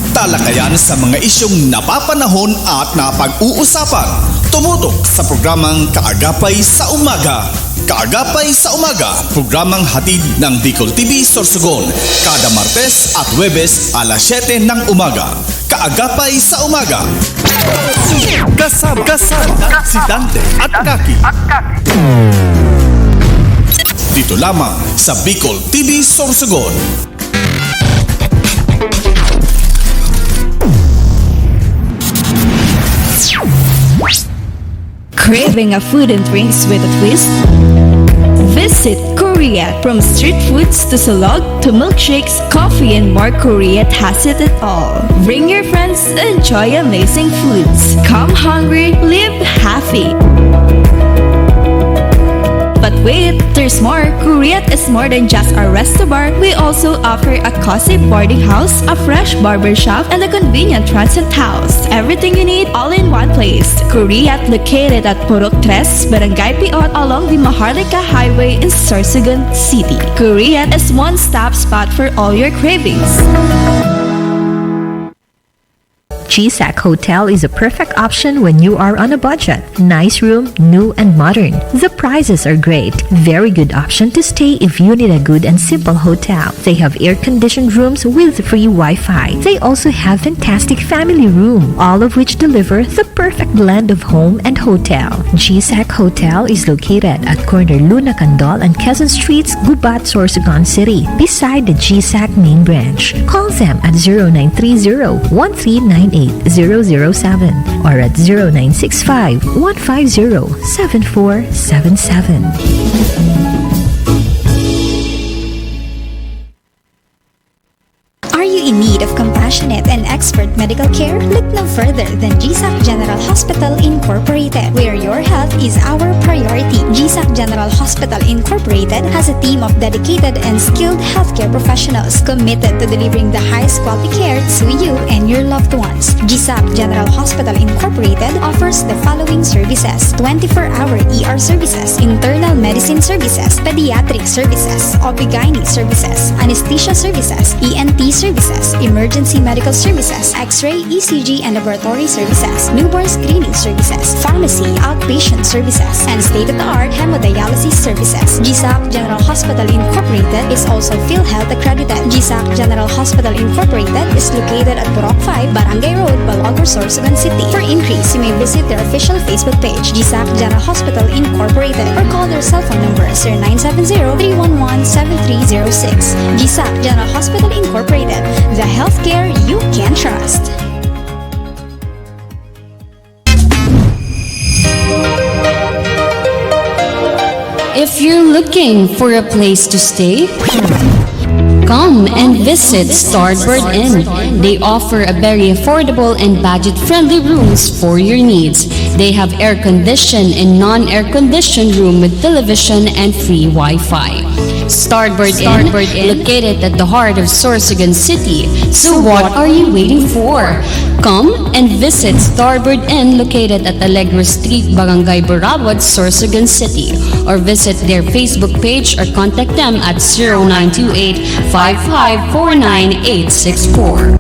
Talakayan sa mga isyong napapanahon at napag-uusapan. Tumutok sa programang Kaagapay sa Umaga. Kaagapay sa Umaga, programang hatid ng Bicol TV Sorsogon. Kada Martes at Huwebes alas 7 ng umaga. Kaagapay sa Umaga. Kasama si Dante at Kaki. Dito lamang sa Bicol TV Sorsogon. Craving a food and drinks with a twist? Visit Korea. From street foods to salad to milkshakes, coffee and more, Korea has it all. Bring your friends to enjoy amazing foods. Come hungry, live happy. But wait, there's more. Korea is more than just a resto bar. We also offer a cozy boarding house, a fresh barber shop, and a convenient transit house. Everything you need all in one place. Korea, located at Purok 3, Barangay Piot, along the Maharlika Highway in Sorsogon City. Korea is one-stop spot for all your cravings. GSAC Hotel is a perfect option when you are on a budget. Nice room, new and modern. The prices are great. Very good option to stay if you need a good and simple hotel. They have air-conditioned rooms with free Wi-Fi. They also have fantastic family room, all of which deliver the perfect blend of home and hotel. GSAC Hotel is located at corner Luna Candol and Quezon Streets, Gubat, Sorsogon City, beside the GSAC main branch. Call them at 0930-1398-007 or at 0965-150-7477. Are you in need of compassionate and expert medical care? Look no further than GSAC General Hospital Incorporated, where your health is our priority. GSAC General Hospital Incorporated has a team of dedicated and skilled healthcare professionals committed to delivering the highest quality care to you and your loved ones. GSAC General Hospital Incorporated offers the following services: 24-hour ER services, internal medicine services, pediatric services, OB/GYN services, anesthesia services, ENT services, emergency medical services, X-ray, ECG, and laboratory services, newborn screening services, pharmacy, outpatient services, and state-of-the-art hemodialysis services. GSAC General Hospital Incorporated is also PhilHealth accredited. GSAC General Hospital Incorporated is located at Purok 5, Barangay Road, Balagor, Sorsogon City. For inquiries, you may visit their official Facebook page, GSAC General Hospital Incorporated, or call their cell phone number 0970-311-7306. GSAC General Hospital Incorporated, the healthcare you can trust. If you're looking for a place to stay, come and visit Starboard Inn. They offer a very affordable and budget-friendly rooms for your needs. They have air-conditioned and non-air-conditioned room with television and free Wi-Fi. Starboard Inn, located at the heart of Sorsogon City. So what are you waiting for? Come and visit Starboard Inn, located at Alegre Street, Barangay Borabot, Sorsogon City, or visit their Facebook page or contact them at 0928-5549864.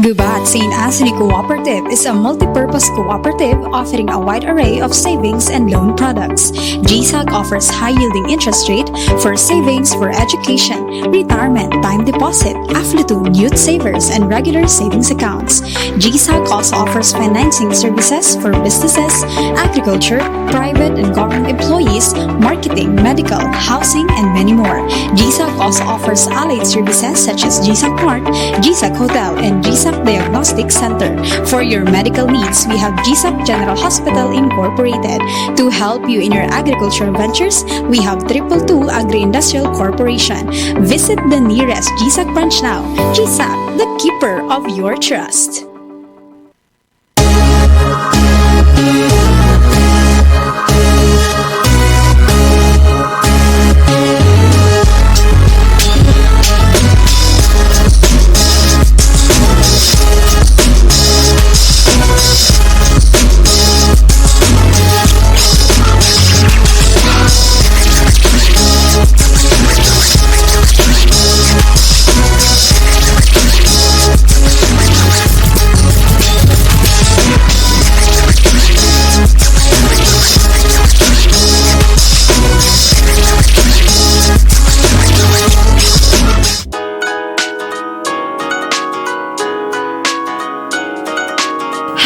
Gubat St. Anthony Cooperative is a multi-purpose cooperative offering a wide array of savings and loan products. GSAC offers high-yielding interest rate for savings for education, retirement, time deposit, affluent youth savers, and regular savings accounts. GSAC also offers financing services for businesses, agriculture, private and government employees, marketing, medical, housing, and many more. GSAC also offers allied services such as GSAC Mart, GSAC Hotel, and GSAC Diagnostic Center. Center. For your medical needs, we have GSAC General Hospital Incorporated. To help you in your agricultural ventures, we have 222 Agri-Industrial Corporation. Visit the nearest GSAC branch now. GSAC, the keeper of your trust.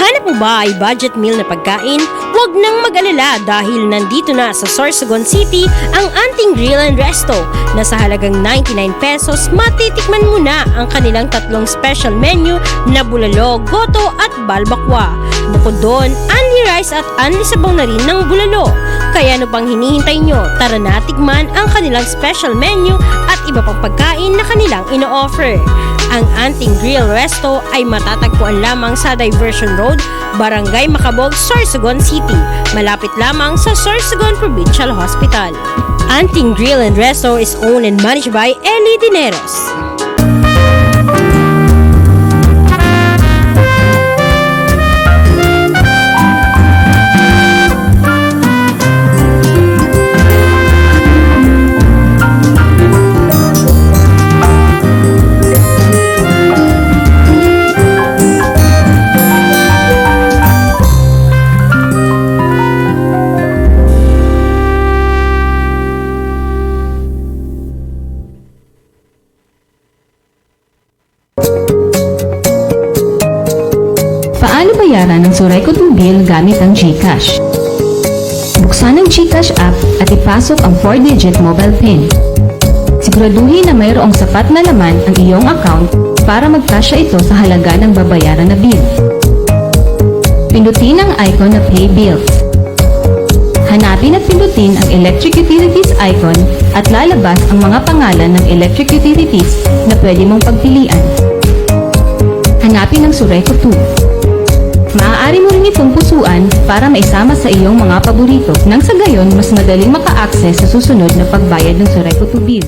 Hanap mo ba ay budget meal na pagkain? Huwag nang mag-alala dahil nandito na sa Sorsogon City ang Anting Grill and Resto na sa halagang 99 pesos matitikman mo na ang kanilang tatlong special menu na bulalo, goto at balbakwa. Bukod doon, only rice at only sabaw na rin ng bulalo. Kaya ano pang hinihintay nyo? Tara na tikman ang kanilang special menu at iba pang pagkain na kanilang ino-offer. Ang Anting Grill Resto ay matatagpuan lamang sa Diversion Road, Barangay Macabog, Sorsogon City. Malapit lamang sa Sorsogon Provincial Hospital. Anting Grill and Resto is owned and managed by Eli Dineros. Paano bayaran ng Surayco 2 bill gamit ang GCash? Buksan ang GCash app at ipasok ang 4-digit mobile PIN. Siguraduhin na mayroong sapat na laman ang iyong account para magkasya ito sa halaga ng babayaran na bill. Pindutin ang icon na Pay Bills. Hanapin at pindutin ang Electric Utilities icon at lalabas ang mga pangalan ng electric utilities na pwede mong pagpilian. Hanapin ang Surayco 2. Maaari mo rin itong pusuan para maisama sa iyong mga paborito nang sa gayon mas madaling maka-access sa susunod na pagbayad ng Surayco 2 bill.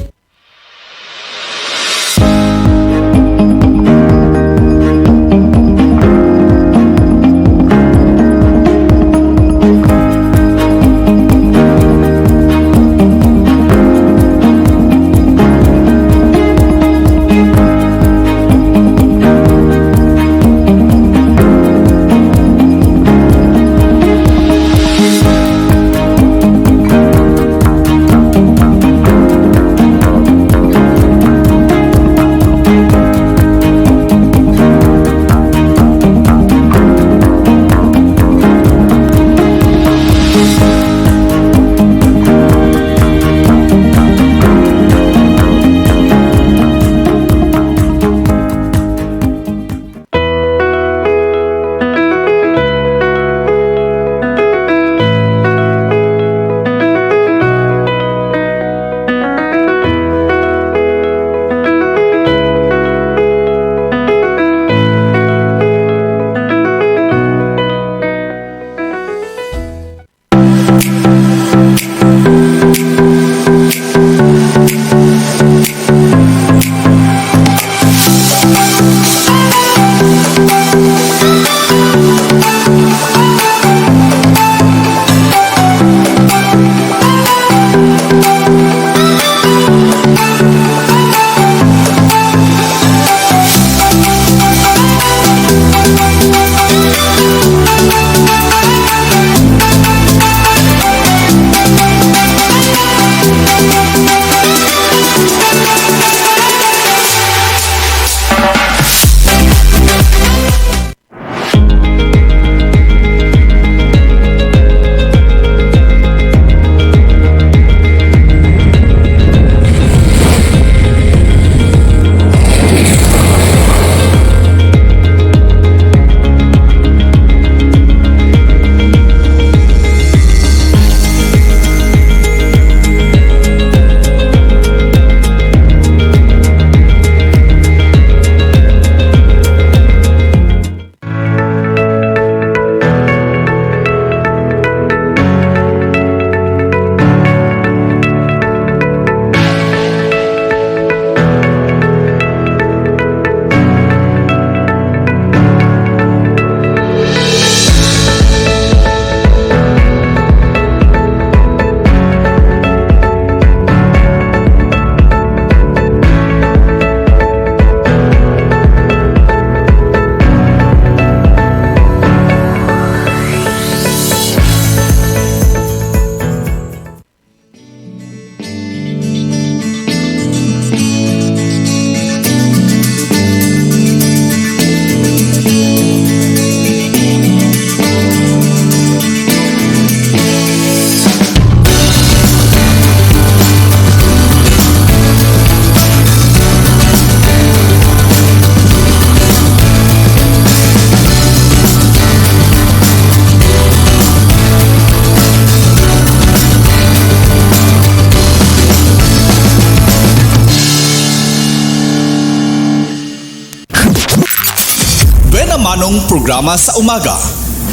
Manong programa sa umaga.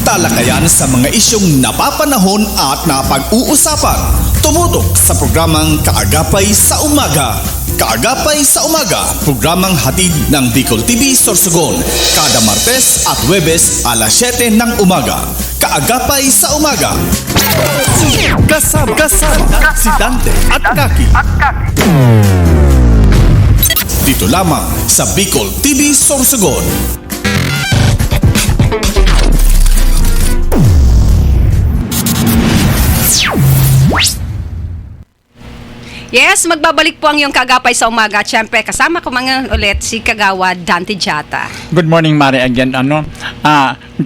Talakayan sa mga isyong napapanahon at napag-uusapan. Tumutok sa programang Kaagapay sa Umaga. Kaagapay sa Umaga, programang hatid ng Bicol TV Sorsogon. Kada Martes at Huwebes alas 7 ng umaga. Kaagapay sa Umaga. Kasama si Dante at Kaki. Dito lamang sa Bicol TV Sorsogon. Yes, magbabalik po ang iyong Kaagapay sa Umaga. At syempre, kasama ko mga ulit si Kagawad Dante Jata. Good morning, Mari. Again,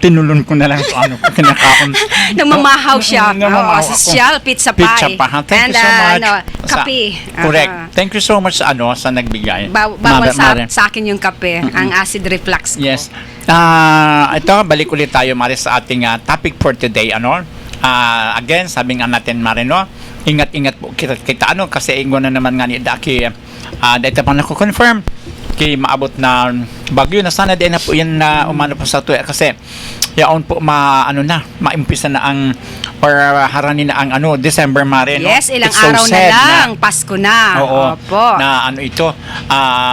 tinulon ko na lang ito, kinakaon. Namamahaw siya. Namamahaw ako. Social pizza pie. Pizza pa. Thank you so much. Kape. Correct. Thank you so much sa nagbigay. Bawal Mari. sa akin yung kape, ang acid reflux ko. Yes. Ito, balik ulit tayo, Mari, sa ating topic for today. Again, sabi nga natin, Mari, ingat-ingat po kita kasi ingon na naman nga ni Daki dito pang nako-confirm kay maabot na bagyo na sana din na po yan na umano po sa tuya kasi yaon po maimpisa na ang or haranin na ang December, Mare, no? Yes, ilang It's so araw na sad lang, Pasko na. Oo, Opo. na ito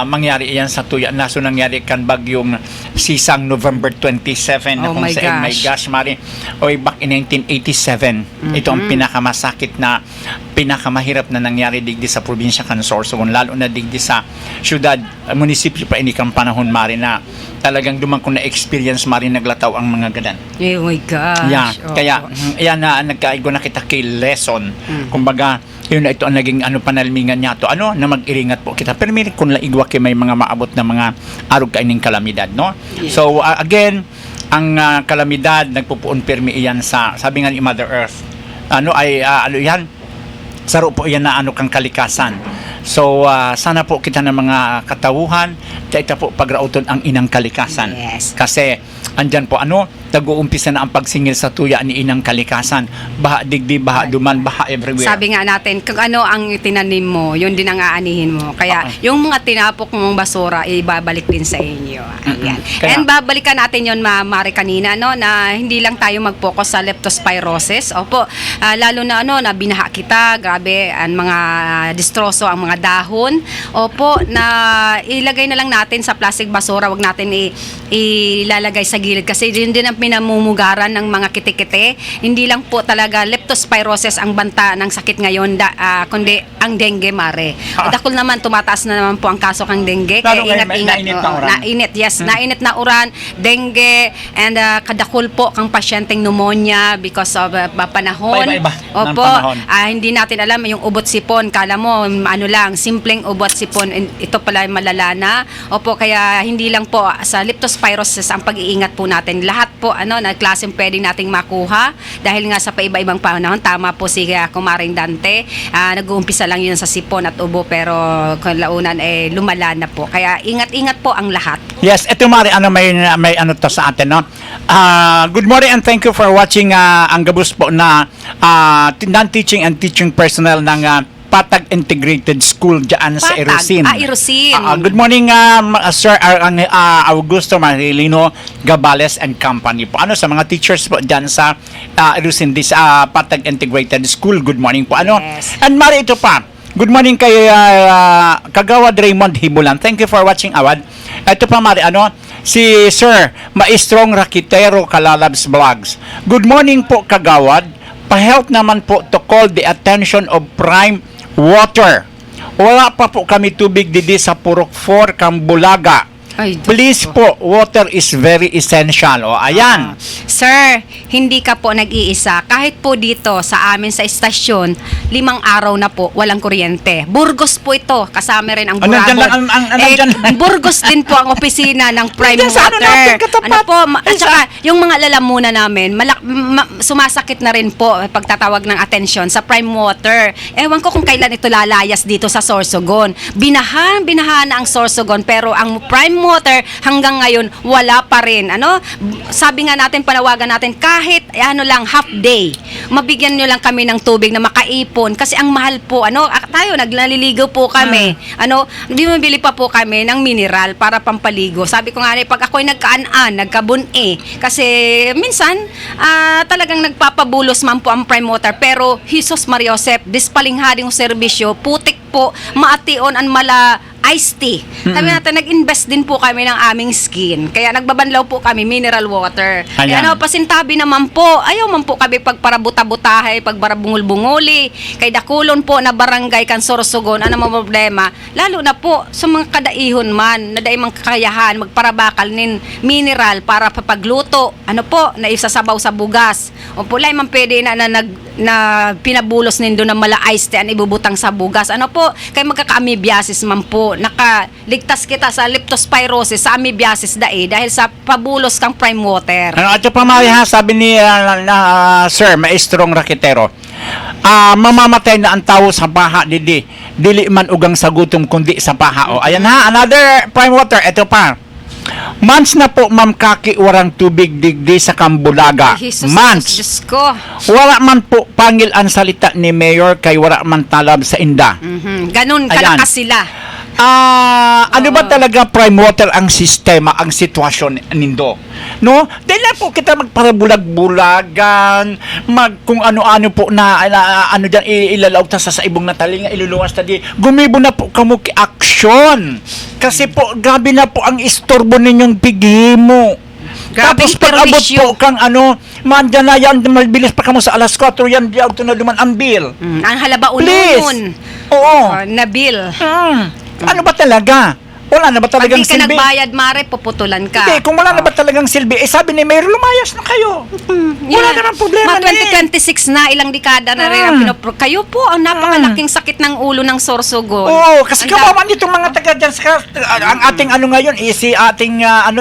mangyari iyan sa tuya na so nangyari kan bagyong sisang November 27 na Oh kung my saan my gosh. gosh, Mare, back in 1987 ito ang pinakamasakit na pinakamahirap na nangyari digdi sa probinsya kan Sorsogon, lalo na digdi sa syudad, munisipyo pa ini kang panahon, Mare, na talagang dumang kung na-experience, Mare, naglataw ang mga gadan. Oh my gosh. Yeah, Opo. kaya yan na nagkaigo na kita kay lesson. Kumbaga, yun na ito ang naging panalmingan niya to na mag-iringat po kita. Pero may kung laigwa kay may mga maabot na mga arog kaining kalamidad, no? Yeah. So again, ang kalamidad nagpupuon permi iyan sa sabi nga ni Mother Earth. Yan? Saro po yan na kang kalikasan. So sana po kita ng mga katawuhan dahil po pagrauton ang inang kalikasan. Yes. Kasi andyan po nag-uumpisa na ang pagsingil sa tuya ni inang kalikasan. Baha digdi, baha duman, baha everywhere. Sabi nga natin, kung ano ang tinanim mo, yun din ang aanihin mo. Kaya yung mga tinapok mong basura, ibabalik din sa inyo. Ayan. And babalikan natin yun, Mari, kanina, na hindi lang tayo mag-focus sa leptospirosis. Opo, lalo na na binaha kita, grabe, ang mga distroso ang mga dahon. Opo, na ilagay na lang natin sa plastic basura, wag natin ilalagay sa gilid kasi yun din ang pinamumugaran ng mga kitikite. Hindi lang po talaga leptospirosis ang banta ng sakit ngayon, kundi ang dengue, Mare. Dakol naman, tumataas na naman po ang kaso ng dengue. Kaya ingat-ingat. Nainit, yes. Nainit na uran, dengue, and kadakol po kang pasyenteng pneumonia because of panahon. Iba-iba ng Opo, panahon. hindi natin alam yung ubot sipon. Kala mo, lang, simpleng ubot sipon. Ito pala malala na. Opo, kaya hindi lang po sa leptospirosis ang pag-iingat po natin. Lahat po, na klaseng pwedeng nating makuha dahil nga sa paiba-ibang panahon. Tama po si Kumaring Dante. Nag-uumpisa lang yun sa sipon at ubo pero kalaunan lumala na po. Kaya ingat-ingat po ang lahat. Yes, ito, Mari, may to sa atin, no? Good morning and thank you for watching ang gabus po na non-teaching and teaching personnel ng Patag Integrated School dyan sa Irusin. Irusin. Good morning, Sir Augusto Marilino Gabales and Company po. Sa mga teachers po dyan sa Irusin, this Patag Integrated School. Good morning po. Yes. And Mari, ito pa. Good morning kay Kagawad Raymond Hibulan. Thank you for watching, Awad. Ito pa, Mari, si Sir Maestrong Rakitero Kalalabs Vlogs. Good morning po, Kagawad. Pa-help naman po to call the attention of Prime Water. Wala pa po kami tubig didi sa Purok 4, Kambulaga. Please po, water is very essential. Ayan. Sir, hindi ka po nag-iisa. Kahit po dito sa amin sa istasyon, 5 araw na po walang kuryente. Burgos po ito. Kasama rin ang Burabon. Burgos din po ang opisina ng Prime Water. At saka, yung mga lalamunan namin, sumasakit na rin po pagtatawag ng atensyon sa Prime Water. Ewan ko kung kailan ito lalayas dito sa Sorsogon. Binahan na ang Sorsogon, pero ang Prime water, hanggang ngayon, wala pa rin. Ano? Sabi nga natin, panawagan natin, kahit ano lang, half day, mabigyan nyo lang kami ng tubig na makaipon. Kasi ang mahal po, tayo, naliligo po kami. Bumibili pa po kami ng mineral para pampaligo. Sabi ko nga, pag ako'y nagkaan-an, nagkabun-e, kasi minsan, talagang nagpapabulos man po ang prime water. Pero, Jesus Maria Josep, dispalingharing serbisyo, putik po, maation ang mala iced tea. Sabi natin, nag-invest din po kami ng aming skin. Kaya nagbabanlaw po kami mineral water. Kaya pasintabi naman po, ayaw man po kami pagparabuta-butahe, pagbarabungul-bunguli, kay dakulon po na barangay kan Sorsogon, ano mga problema, lalo na po sa mga kadaihon man, na daay mga kakayahan, magparabakal nin mineral para papagluto, na isasabaw sa bugas. O pulay man pwede na pinabulos nindo ng mala iced tea, ang ibubutang sa bugas. Kay magkaka-amoebiasis man po, nakaligtas kita sa leptospirosis, sa amoebiasis dahil sa pabulos kang prime water. At yung pamaya, sabi ni Sir, maestrong raketero, mamamatay na ang tao sa baha, dili man ugang sa gutom kundi sa baha. Ayan ha, another prime water, ito pa. Months na po, Ma'am Kaki, warang tubig digdi sa Kambulaga. Months. Diyos ko. Wala man po pangil ang salita ni Mayor kay wala man talab sa inda. Ganun kalakas sila. Ano ba talaga prime water ang sistema, ang sitwasyon nindo? No? Dahil lang po kita magparabulag-bulagan, kung ano-ano po na ano dyan, ilalaw ta sa ibong natalinga, iluluwas ta di. Gumibo na po kamo ki aksyon. Kasi po, gabi na po ang istorbo ninyong pigimo. Tapos pag-abot po kang mandyan na yan, mabilis pa kamo sa alas 4, yan diyaw to na duman ang bill. Ang halaba unon. Oo. Na bill. Ano ba talaga? Wala na ba talagang silbi? Pag di ka nagbayad, Mare, puputulan ka. Hindi, kung wala na ba talagang silbi, sabi ni Mayor, lumayas na kayo. Wala naman problema na 2026 na, ilang dekada na rin ang kayo po, ang napakalaking sakit ng ulo ng Sorsogon. Oo, kasi kawawan itong mga taga dyan. Ang ating ngayon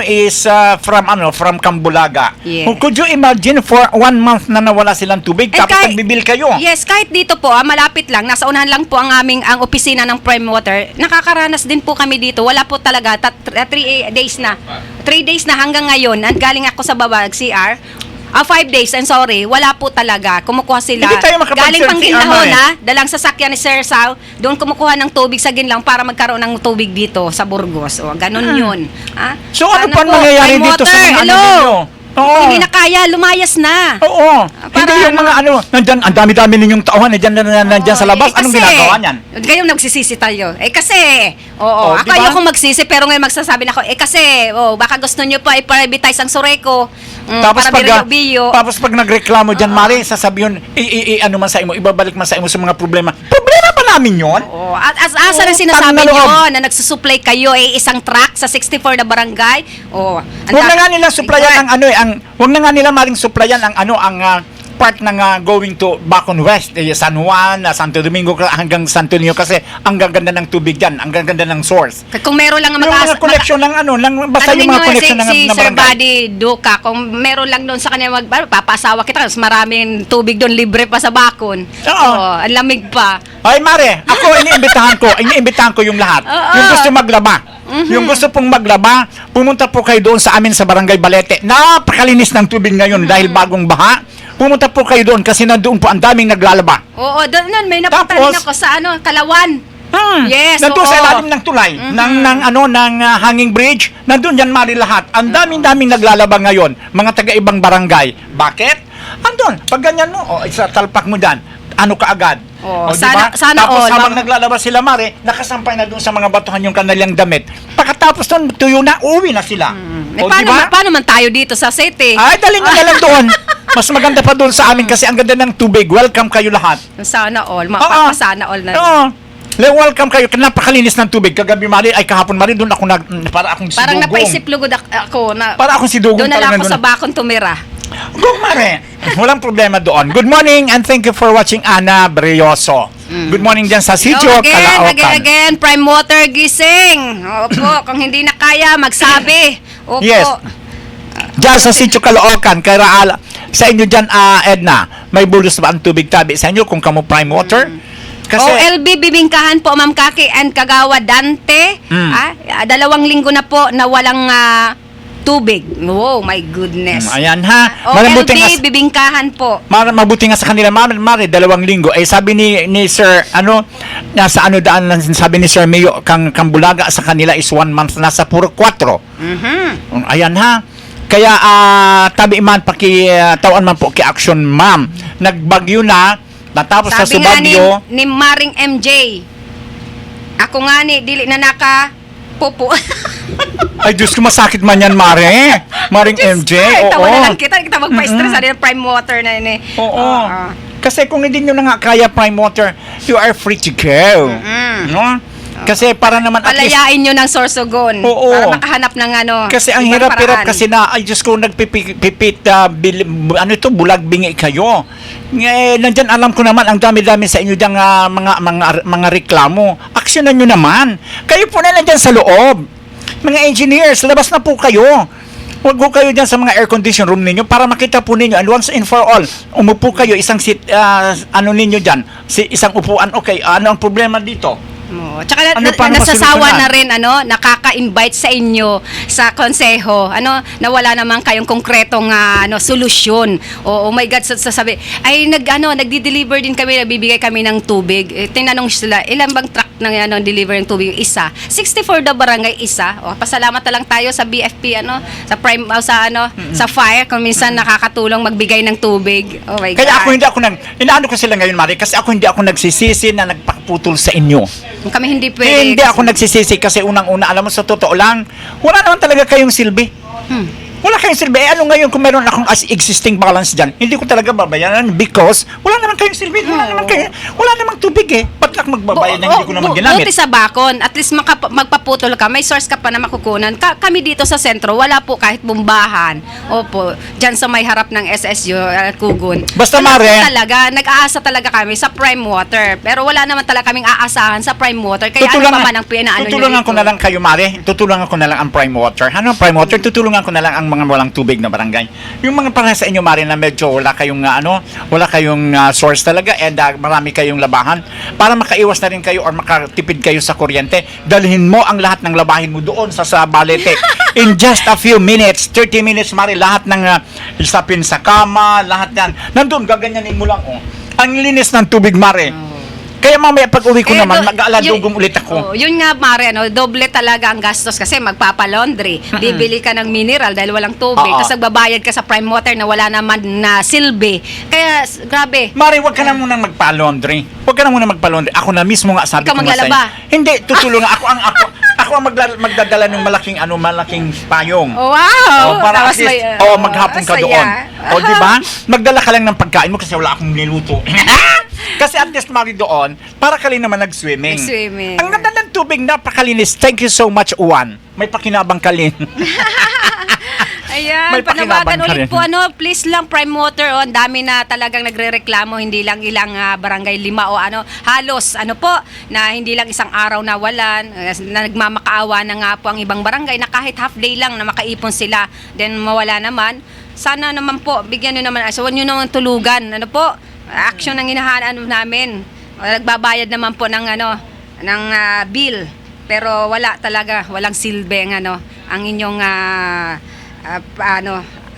is from Kambulaga. Yeah. Could you imagine for 1 month na nawala silang tubig, tapos nagbibil kayo? Yes, kahit dito po, malapit lang, nasa unahan lang po ang opisina ng Prime Water. Nakakaranas din po kami dito. Wala po talaga, 3 days na. 3 days na hanggang ngayon. Galing ako sa baba, CR. 5 days, I'm sorry. Wala po talaga. Kumukuha sila. Hindi tayo Galing pang Ginlahon, dalang sasakyan ni Sir Sal. Doon kumukuha ng tubig sa Ginlang para magkaroon ng tubig dito sa Burgos. Ganun yun. So ano pa nangyayari dito sa mga ninyo? Hindi na kaya, lumayas na. Oo. Hindi yung mga nandyan, ang dami-dami ninyong tauhan, nandyan sa labas. Anong ginagawa niyan? Ngayon nagsisisi tayo. Kasi, ako diba? ayokong magsisi, pero ngayon magsasabi na ako, kasi, baka gusto nyo pa i-privatize ang Soreko. Tapos para pag nagreklamo dyan, Mari, sasabihin yun, man sa imo, ibabalik man sa imo sa mga problema. Problema pa namin yun. At asa rin sinasabi nyo na nagsusupply kayo isang truck sa 64 na barangay. Huwag na nga nilang supplyan huwag na nga nila maring supplyan ang part ng going to Bacon West, San Juan, Santo Domingo hanggang Santo Niño kasi ang gaganda ng tubig diyan, ang gaganda ng source. Kung meron lang mga connection ng basta yung mga connection ng si Sir Buddy Duca, kung meron lang doon sa kanya papasawa kita, mas maraming tubig doon libre pa sa Bacon. Ang lamig pa. Ay Mare, ako iniimbitahan ko yung lahat. Yung gusto maglaba. Yung gusto pong maglaba, pumunta po kayo doon sa amin sa Barangay Balete. Napakalinis ng tubig ngayon dahil bagong baha. Pumunta po kayo doon kasi nandoon po ang daming naglalaba. Oo, doon may napunta rin ako sa Kalawan. Yes, nandoon sa ilalim ng tulay, ng hanging bridge, nandoon yan Mari lahat. Ang daming naglalaba ngayon, mga taga-ibang barangay. Bakit? Andun, pag ganyan mo, isa talpak mo dyan, kaagad. Sana tapos habang naglalaba sila Mari, nakasampay na doon sa mga batuhan yung kanilang damit. Pagkatapos doon, tuyo na, uwi na sila. Paano man tayo dito sa city? Ay, dali nyo na lang doon. Mas maganda pa doon sa amin kasi ang ganda ng tubig. Welcome kayo lahat. Sana all. Sana all na. Welcome kayo. Napakalinis ng tubig. Kagabi Mari, kahapon Mari, doon ako para akong si Dugong. Parang napaisip lugod ako na. Para akong si Dugong. Doon na lang ako sa Bacon tumira. Go Mari. Walang problema doon. Good morning and thank you for watching Ana Brioso. Good morning dyan sa Sitio Caloocan. Again, Prime Water gising. Opo, kung hindi na kaya, magsabi. Opo. Yes. Diyan sa Sitio Caloocan, kay Raala. Sa inyo dyan, Edna, may bulos ba ang tubig tabi sa inyo kung kamo prime water? OLB Bibingkahan po, Ma'am Kaki and Kagawa Dante. 2 linggo na po na walang tubig. Oh my goodness. Ayan ha. OLB Bibingkahan po. Mabuti nga sa kanila, Mari, 2 linggo. Sabi ni Sir, nasa daan lang, sabi ni Sir Mayo, kang Bulaga sa kanila is 1 month, nasa puro 4. Ayan ha. Kaya, tabi man, tawan man po, action, ma'am. Nagbagyo na, natapos sa Sabi subagyo. nga ni Maring MJ, ako nga dili na pupo. Ay, Diyos ko, masakit man yan, Maring MJ. Tawa na lang kita magpa-stress ng prime water na yun Oo. Kasi kung hindi nyo na nga kaya prime water, you are free to go. No? Kasi para naman at least, palayain nyo ng Sorsogon. Oo. Para makahanap ng kasi ang ibang hirap-hirap paraan. kasi ay Diyos ko, nagpipit, bulag bingi kayo. Nandyan alam ko naman, ang dami-dami sa inyo dyan mga reklamo. Aksyonan nyo naman. Kayo po na nandyan sa loob. Mga engineers, labas na po kayo. Huwag po kayo dyan sa mga air condition room ninyo para makita po ninyo, and once and for all, umupo kayo, isang seat, ninyo dyan, isang upuan, okay, ano ang problema dito? Tsaka nasasawa na rin nakaka-invite sa inyo sa konseho na wala naman kayong konkretong solusyon. Oh my God, sasabi ay nagdi-deliver din kami, nagbibigay kami ng tubig. Tinanong sila, ilan bang truck ng deliver ng tubig? Isa. 64 daw barangay, isa. Pasalamat na lang tayo sa BFP sa Prime sa Fire kung minsan nakakatulong magbigay ng tubig. Oh my God. Kaya inaano ko sila ngayon, Mari, kasi ako hindi ako nagsisisi na nagpaputol sa inyo. Kami hindi pwede. Hindi ako nagsisisi kasi unang-una, alam mo, sa totoo lang, wala naman talaga kayong silbi. Wala kayong silbi. Ano ngayon kung meron akong existing balance dyan, hindi ko talaga babayaran because wala naman kayong silbi. Wala namang tubig Ba't lang magbabayad na hindi ko naman ginamit? Buti sa Bacon, at least magpaputol ka, may source ka pa na makukunan. Kami dito sa sentro, wala po kahit bumbahan. Opo, dyan sa may harap ng SSU, Kugon. Basta Mare, nag-aasa talaga kami sa Prime Water. Pero wala naman talaga kaming aasahan sa Prime Water. Kaya ano pa man ang pinaano nyo tutulungan ko na lang kayo, Mare. Tutulungan ko na lang ang Prime Water. Ano ang Prime Water? Tutulungan ko na lang ang mga walang tubig na barangay. Yung mga para sa inyo, Mare, na medyo wala kayong wala kayong source talaga and marami kayong labahan, para makaiwas na rin kayo or makatipid kayo sa kuryente, dalhin mo ang lahat ng labahin mo doon sa Balete. In just a few minutes, 30 minutes, Mare, lahat ng isapin sa kama, lahat yan. Nandun, gaganyanin mo lang. Ang linis ng tubig, Mare. Kaya mamaya pag-uwi ko naman, mag-aaladugong ulit ako. Yun nga, Mare, doble talaga ang gastos kasi magpapalaundry. Bibili ka ng mineral dahil walang tubig. Tapos nagbabayad ka sa Prime Water na wala naman na silbi. Kaya, grabe. Mare, wag ka na munang magpa-laundry. Huwag ka na munang magpa-laundry. Ako na mismo nga sabi ko nga sa'yo. Hindi, tutulungan. Ako ang magdadala ng malaking payong. Wow! Para at least, maghapon ka doon. Di ba? Magdala ka lang ng pagkain mo kasi wala akong niluto. Kasi at least, Mari, doon, para ka rin naman nag-swimming. Ang ganda ng tubig, napakalinis. Thank you so much, Uwan. May pakinabang ka rin. Ayan, panawagan ulit po, please lang, Prime Water, ang dami na talagang nagrereklamo, hindi lang ilang barangay 5 o halos, na hindi lang isang araw na walan, na nagmamakaawa na nga po ang ibang barangay, na kahit half day lang na makaipon sila, then mawala naman. Sana naman po, bigyan nyo naman, huwag nyo naman tulugan, action ang hinahanap namin. Nagbabayad naman po ng bill, pero wala talaga, walang silbi ang inyong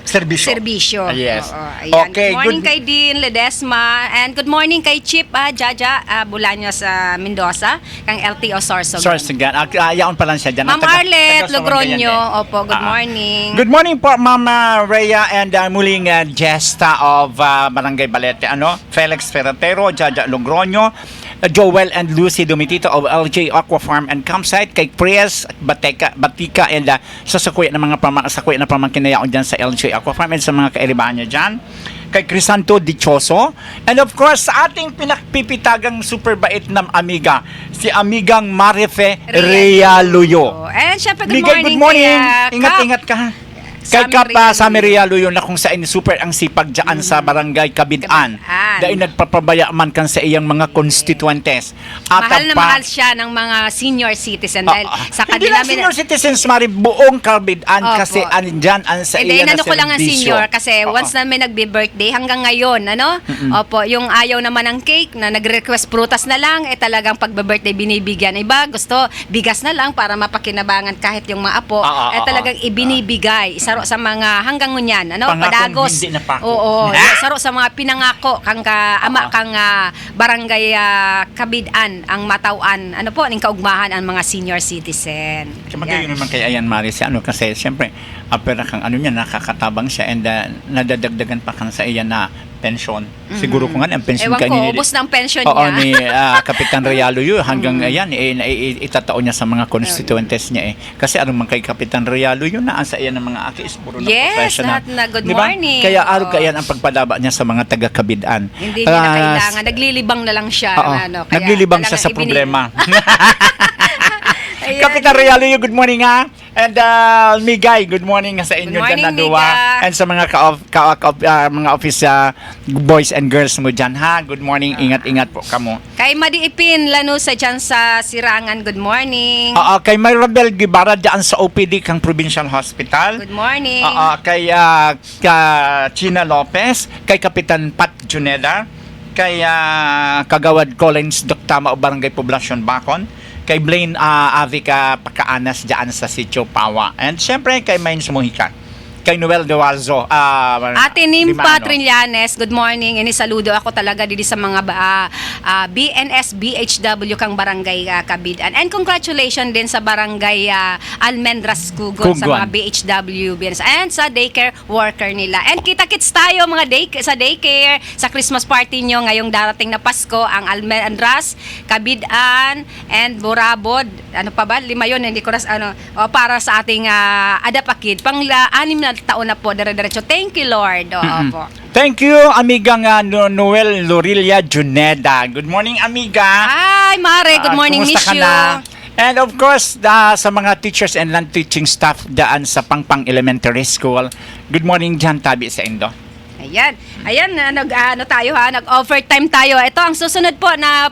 serbisyo. Yes. Ayan. Okay, good morning kay Dean Ledesma and good morning kay Chip Jaja Bulaños Mendoza, kang LTO Sorsogon. Sorsogon. Yaon pa lang siya dyan. Ma'am Arlet Logronyo. Opo, good morning. Good morning po, Mama Rhea and muling Jesta of Barangay Balete. Felix Ferratero, Jaja Logronyo, Joel and Lucy Domitito of LJ Aqua Farm and Campsite, kay Prias Batika and sa sakuya na mga pamangkin na yaon dyan sa LJ Aqua Farm and sa mga kairibahan niya dyan, kay Crisanto Dichoso, and of course sa ating pinakpipitagang super bait na amiga, si amigang Marife Rhea Luyo. And syempre, good morning. Ingat-ingat ka. Kay Kapa sa Merialo yun na kung saan super ang sipag dyan sa barangay Kabidaan. Dahil nagpapabaya man kan sa iyang mga constituentes. At Mahal na mahal siya ng mga senior citizen dahil sa hindi kanila lang senior citizens, Mari, buong Kabidaan Opo. kasi andyan ang sa iya na ko lang ang serbisyo. senior kasi once na may nagbe-birthday hanggang ngayon, ano? Opo, yung ayaw naman ng cake na nagre-request prutas na lang, talagang pagbe-birthday binibigyan. Iba gusto bigas na lang para mapakinabangan kahit yung mga apo, talagang ibinibigay. Saro sa mga hanggang ngunyan, ano? Pangakong Padagos. hindi napako. Oo, saro sa mga pinangako kang ama kang barangay Kabidaan ang matawan. Ano po, ning kaugmahan ang mga senior citizen. Magayon naman kay Ayan Mari si ano kasi siyempre apera kang ano niya nakakatabang siya and nadadagdagan pa kang sa iya na pension. Siguro kung ang pension Ewan kanina. ko, ubos ng pension Oo, niya. ni Kapitan Realo yun hanggang ayan itataon niya sa mga constituentes niya kasi ano man kay Kapitan Realo yun na sa iya ng mga akis puro na professional. Lahat na good Diba? morning. Kaya araw Oo. kayan ang pagpadaba niya sa mga taga-Kabidaan. Hindi niya na kailangan. Naglilibang na lang siya. Oo, Kaya naglilibang siya sa talagang problema. Kapitan Realo, good morning ha. And Migay, good morning sa inyo Good morning, dyan na duwa. Miga. And sa mga mga office boys and girls mo dyan ha. Good morning, ingat-ingat po kamo. Kay Madiipin Lanusa dyan sa Sirangan, good morning. Kay Maribel Guevara dyan sa OPD kang Provincial Hospital. Good morning. Kay China Lopez, kay Kapitan Pat Juneda, kay Kagawad Collins Doktama o Barangay Poblacion Bacon, kay Blaine Avica Pacaanas dyan sa Sitio Pawa. And syempre kay Mains Mojica, kay Noel Dualzo. Ate Nimpa Trillanes, good morning. Saludo ako talaga dito sa mga BNS BHW kang barangay Kabidaan. And congratulations din sa barangay Almendras Cugon sa mga BHW BNS and sa daycare worker nila. And kita-kits tayo mga sa daycare sa Christmas party nyo ngayong darating na Pasko ang Almendras, Kabidaan and Borabod. Ano pa ba? 5 yun, hindi ko para sa ating adapakid. Pang-6 na taon na po, dire-diretso. Thank you, Lord. Po. Thank you, amigang Noel Lorilia Juneda. Good morning, amiga. Hi, Mare. Good morning, miss kumusta ka you. na? And of course, sa mga teachers and non-teaching staff daan sa Pangpang Elementary School, good morning dyan, tabi sa Indo. Ayan, nag-overtime tayo. Ito ang susunod po na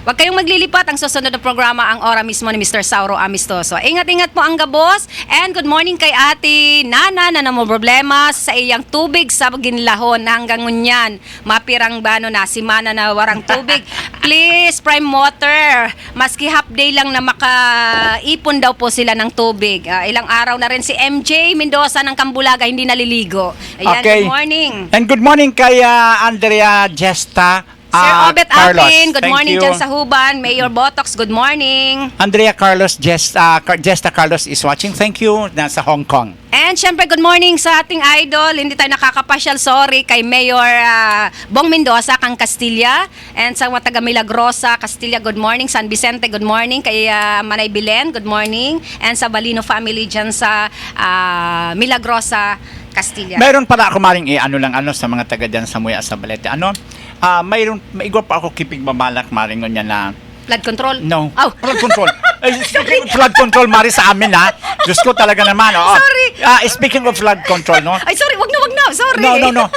wag kayong maglilipat. Ang susunod na programa ang ora mismo ni Mr. Sauro Amistoso. Ingat-ingat po ang gabos. And good morning kay Ate Nana na namo problema sa iyang tubig sa ginlahon hanggang ngunyan. Mapirang bano na si Mana na warang tubig. Please, Prime Water. Maski half day lang na makaipon daw po sila ng tubig. Ilang araw na rin si MJ Mendoza ng Kambulaga hindi naliligo. Ayan, Okay. good morning. And good morning kay Andrea Gesta Sir Obet Carlos. Apin, good Thank morning you. dyan sa Huban. Mayor Botox, good morning. Andrea Carlos, Gesta Carlos is watching. Thank you. Nasa Hong Kong. And syempre, good morning sa ating idol. Hindi tayo nakakapasyal, sorry, kay Mayor Bong Mendoza, kang Castilla. And sa mga taga Milagrosa, Castilla, good morning. San Vicente, good morning. Kay Manay Bilen, good morning. And sa Balino family dyan sa Milagrosa, Castilla. Mayroon pala ako maring sa mga taga dyan sa Muya sa Balete. Mayroon, maigwa pa ako kipig babalak maring niya na Flood control? No. Oh. Flood control. Speaking of flood control, Mari, sa amin ha. Diyos ko talaga naman. Sorry. Speaking of flood control, no? Ay, sorry, wag na. Sorry. No.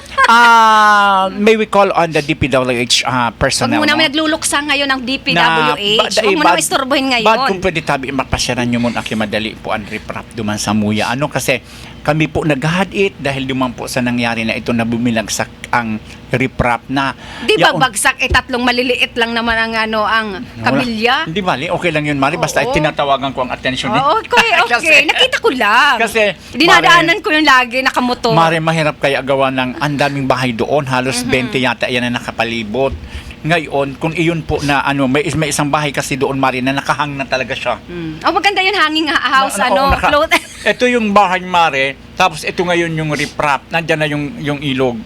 May we call on the DPWH personnel, Huwag mo no? naman nagluluksa ngayon ng DPWH. Huwag mo naman istorbohin ngayon. Bad kung pwede tabi mapasyaran nyo muna madali po ang riprap duman sa Muya. Kasi kami po naghahadit dahil duman po sa nangyari na ito na bumilagsak ang riprap na. Di ba bagsak tatlong maliliit lang naman ang kamilya? Hindi bali, okay lang yun, Mari. Basta tinatawagan ko ang attention. Okay. Nakita ko lang. Kasi dinadaanan ko yung lagi nakamotor. Mari, mahirap kaya agawa ng ang daming bahay doon. Halos 20 yata yan na nakapalibot. Ngayon, kung iyon po na may isang bahay kasi doon, Mari, na nakahang na talaga siya. Maganda yun, hanging house, float. Ito yung bahay, Mari. Tapos ito ngayon yung riprap. Nandiyan na yung ilog.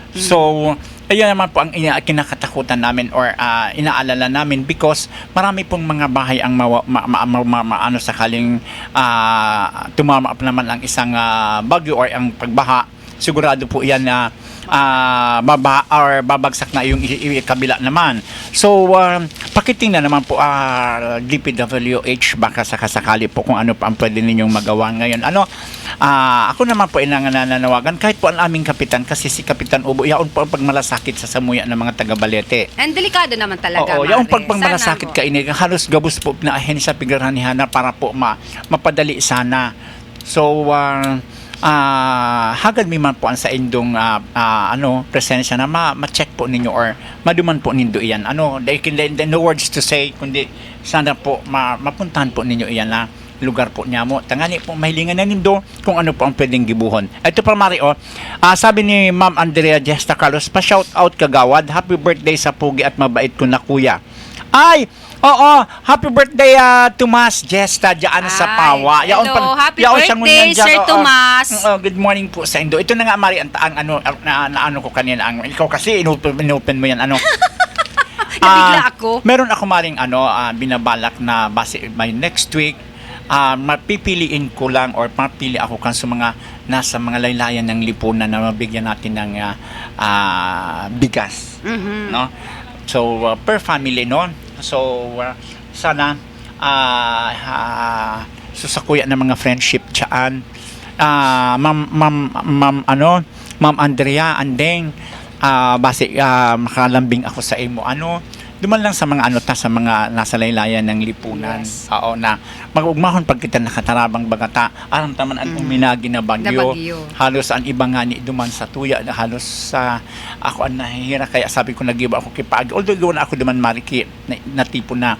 So, ayan naman po ang kinakatakutan namin or inaalala namin because marami pong mga bahay ang sakaling tumama naman ang isang bagyo or ang pagbaha. Sigurado po yan na babagsak na yung kabila naman. So, pakitingnan naman po DPWH baka sakasakali po kung ano pa ang pwede ninyong magawa ngayon. Ako naman po ay nananawagan kahit po ang aming kapitan kasi si Kapitan Ubo, yaon po ang pagmalasakit sa samuya ng mga taga-Balete. And delikado naman talaga, Oo, Mare. yung pagmalasakit ka ini halos gabos po na ahin sa pigarhanihana para po mapadali sana. So, hagad mi man po ang sa indong presensya na ma-check po ninyo or maduman po nindo iyan. No words to say, kundi sana po mapuntahan po ninyo iyan na lugar po niya mo. Tangani po mahilingan na nindo kung ano po ang pwedeng gibuhon. Ito pa Mario, sabi ni Ma'am Andrea Gesta Carlos, pa-shout out kagawad, happy birthday sa pugi at mabait ko na kuya. Ay, oo, happy birthday Tomas Gesta dyan sa Pawa. Hello, happy birthday Sir Tomas. Good morning po sa Indo. Ito na nga Mari ang ko kanina ikaw kasi inopen mo yan Nabigla ako. Meron ako maring binabalak na base by next week mapipiliin ko lang or mapili ako kan sa mga nasa mga laylayan ng lipunan na mabigyan natin ng bigas. No? So, per family, no? So, sana susakuya ng mga friendship dyan. Ma'am Andrea, andeng, base makalambing ako sa imo. Duman lang sa mga sa mga nasa laylayan ng lipunan. Yes. Oo, na mag-ugmahon pag kita nakatarabang bagata, aram taman ang uminagi na bagyo. Halos ang iba nga ni duman sa tuya, na halos sa ako ang nahihira, kaya sabi ko nagiba ako kipaagi. Although gawa na ako duman mariki na tipo na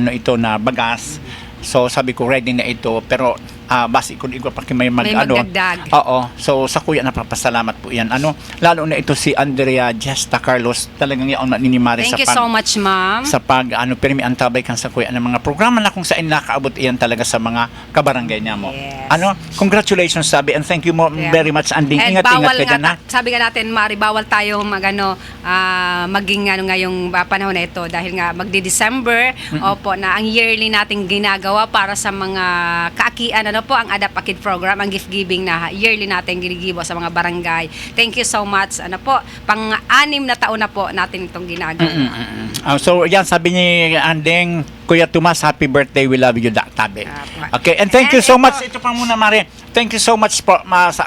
ito na bagas. So sabi ko ready na ito, pero basi ko igwa pa may magdagdag. Oo. So sa kuya napapasalamat po 'yan. Lalo na ito si Andrea Gesta Carlos, talagang yaon na ninimari Thank you so much, ma'am. Sa pag permi antabay kan sa kuya ng mga programa na kung saan nakaabot iyan talaga sa mga kabarangay niya mo. Yes. Congratulations sabi and thank you very much Anding. And Ingat-ingat ka dyan, ha? sabi nga natin, Mari, bawal tayo maging ngayong panahon na ito dahil nga magdi-December, opo, na ang yearly nating ginagawa para sa mga kaakian, ang ADAP Akid program, ang gift giving na yearly natin ginigibo sa mga barangay. Thank you so much. Pang-6 na taon na po natin itong ginagawa. So, yan, sabi ni Anding, Kuya Tomas, happy birthday, we love you, tabi. Okay, and thank you so much. Ito pa muna, Mari. Thank you so much po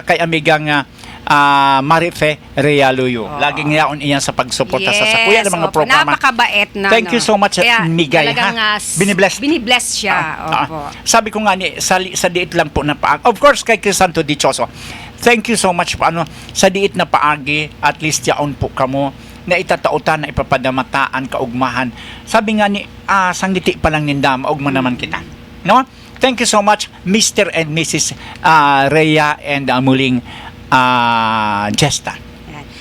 kay amigang Marife Realuyo. Laging yaon iyan sa pagsuporta sa kuya ng mga programa. Napakabait na. Thank you so much, Migay. Binibless siya. Opo. Sabi ko nga sa diit lang po na paagi. Of course, kay Crisanto Dichoso. Thank you so much po. Sa diit na paagi, at least yaon po kamo na itatautan na ipapadamataan kaugmahan. Sabi nga ni sanggiti pa lang nindam, ugma naman kita. No? Thank you so much, Mr. and Mrs. Rhea and muling Gesta.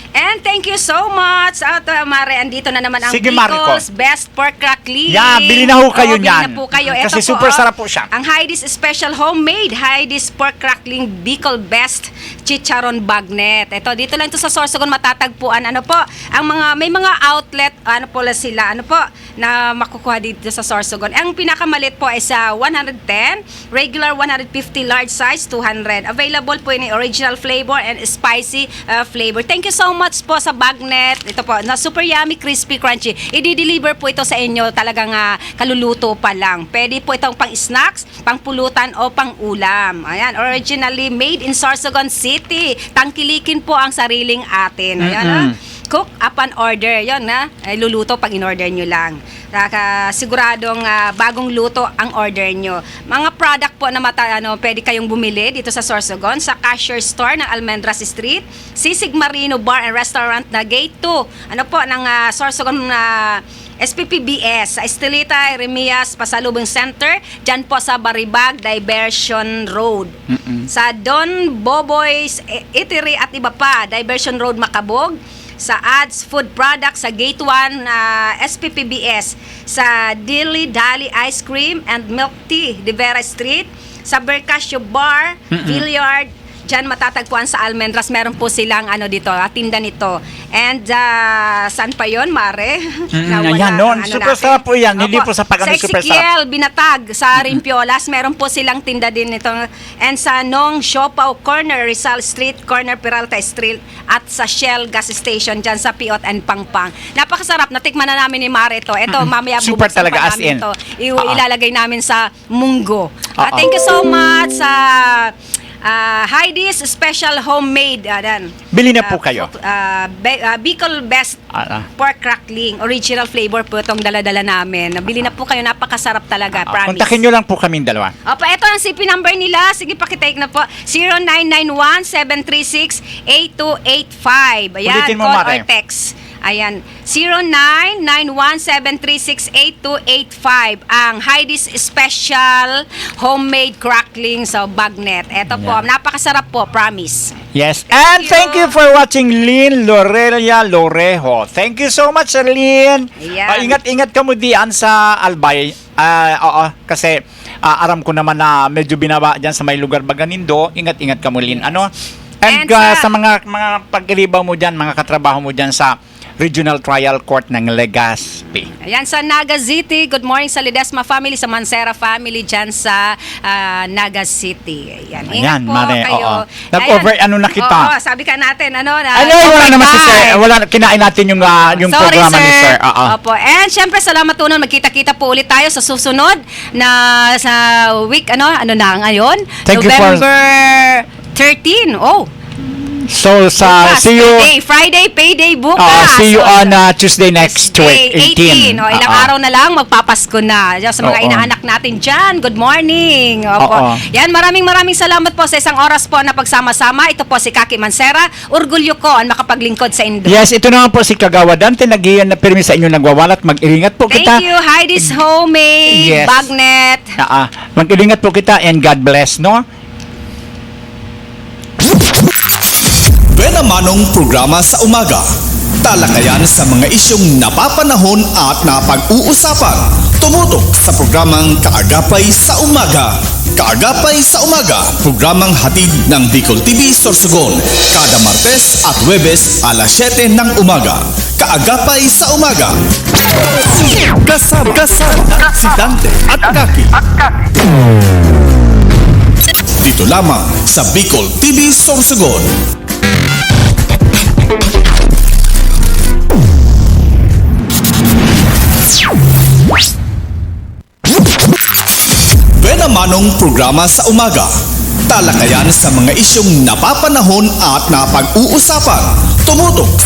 And thank you so much. Mare, andito na naman ang Bicol's Best Pork Crackling. Yeah, bili na ho kayo niyan. Bili na po kayo. Kasi Ito super sarap po siya. Ang Heidi's Special Homemade Heidi's Pork Crackling Bicol Best Chicharon Bagnet. Ito, dito lang ito sa Sorsogon matatagpuan. May mga outlet, sila, na makukuha dito sa Sorsogon. Ang pinakamalit po ay sa 110, regular 150, large size 200. Available po yung original flavor and spicy flavor. Thank you so much po sa Bagnet. Ito po, na super yummy, crispy, crunchy. I-deliver po ito sa inyo, talagang kaluluto pa lang. Pwede po itong pang-snacks, pang-pulutan o pang-ulam. Ayan, originally made in Sorsogon City. Tangkilikin po ang sariling atin. Ayan, cook upon order. Yun, luluto pag in-order nyo lang. Siguradong bagong luto ang order nyo. Mga product po na pwede kayong bumili dito sa Sorsogon, sa cashier store ng Almendras Street, Sisig Marino Bar and Restaurant na Gate 2. Ng Sorsogon SPPBS, sa Estelita, Remias, Pasalubong Center, dyan po sa Baribag, Diversion Road. Sa Don Boboy's Eatery at iba pa, Diversion Road, Macabog. Sa Ads Food Products sa Gate 1 SPPBS, sa Dilly Dali Ice Cream and Milk Tea, De Vera Street, sa Bercasio Bar, Villiard, Diyan matatagpuan sa Almendras, meron po silang dito, tinda nito. And saan pa yon, Mare? Yan, no? Super sarap po yan. Hindi po sa pag sa super sarap. Ezequiel, Binatag, sa Rimpiolas, meron po silang tinda din nito. And sa Nong Siopaw Corner, Rizal Street, Corner Peralta Street, at sa Shell Gas Station, dyan sa Piot and Pangpang. Napakasarap. Natikman na namin ni Mare ito. Ito, mamaya Super bubuksan talaga, pa as namin in. ito. Ilalagay namin sa munggo. Oo. Thank you so much sa Heidi's Special Homemade. Bili na po kayo. Bicol Best Pork Crackling. Original flavor po itong dala-dala namin. Bili na po kayo. Napakasarap talaga. Promise. Kontakin nyo lang po kaming dalawa. Opo, ito ang CP number nila. Sige, pakitake na po. 0991-736-8285. Ayan, Ulitin mo, call Mare. or text. Ayan, 0991-736-8285. Ang Heidi's Special Homemade Crackling sa Bagnet. Ito po, napakasarap po, promise. Yes, and thank you for watching Lynn Lorelia Lorejo. Thank you so much, Lynn. Ayan. Ingat-ingat ka mo diyan sa Albay. Oo, kasi aram ko naman na medyo binaba diyan sa may lugar Baganindo. Ingat-ingat ka mo, Lynn. Ano? And, sa mga pag-iribaw mo diyan, mga katrabaho mo diyan sa Regional Trial Court ng Legazpi. Ayan, sa Naga City. Good morning sa Ledesma family, sa Mancera family dyan sa Naga City. Ayan, ingat po Mare, kayo. oo. Nag-over, na kita? Oo, sabi ka natin, wala naman si Sir. Kinain natin yung Sorry, programa ni Sir. Opo. And syempre, salamat po nun. Magkita-kita po ulit tayo sa susunod na sa week, ano na ngayon? Thank you for- November 13. So, Bukas, see you. Friday, payday bukas. See you on Tuesday next week, 18. Ilang araw na lang, magpapasko na. Diyan sa mga inaanak natin dyan, good morning. Opo. Yan, maraming salamat po sa isang oras po na pagsama-sama. Ito po si Kaki Mancera. Orgulyo ko ang makapaglingkod sa Indo. Yes, ito naman po si Kagawa Dante. Nagiyan na pirmi sa inyo nagwawalat. Mag-iringat po kita. Thank you, Heidi's Homemade, Yes. Bagnet. Mag-iringat po kita and God bless, no? Buena Manong programa sa umaga. Talakayan sa mga isyong napapanahon at napag-uusapan. Tumutok sa programang Kaagapay sa Umaga. Kaagapay sa Umaga, programang hatid ng Bicol TV Sorsogon. Kada Martes at Huwebes alas 7 ng umaga. Kaagapay sa Umaga. Kasama si Dante at Kaki. Dito lamang sa Bicol TV Sorsogon. Buena Manong programa sa umaga. Talakayan sa mga isyong napapanahon at napag-uusapan. Tumutok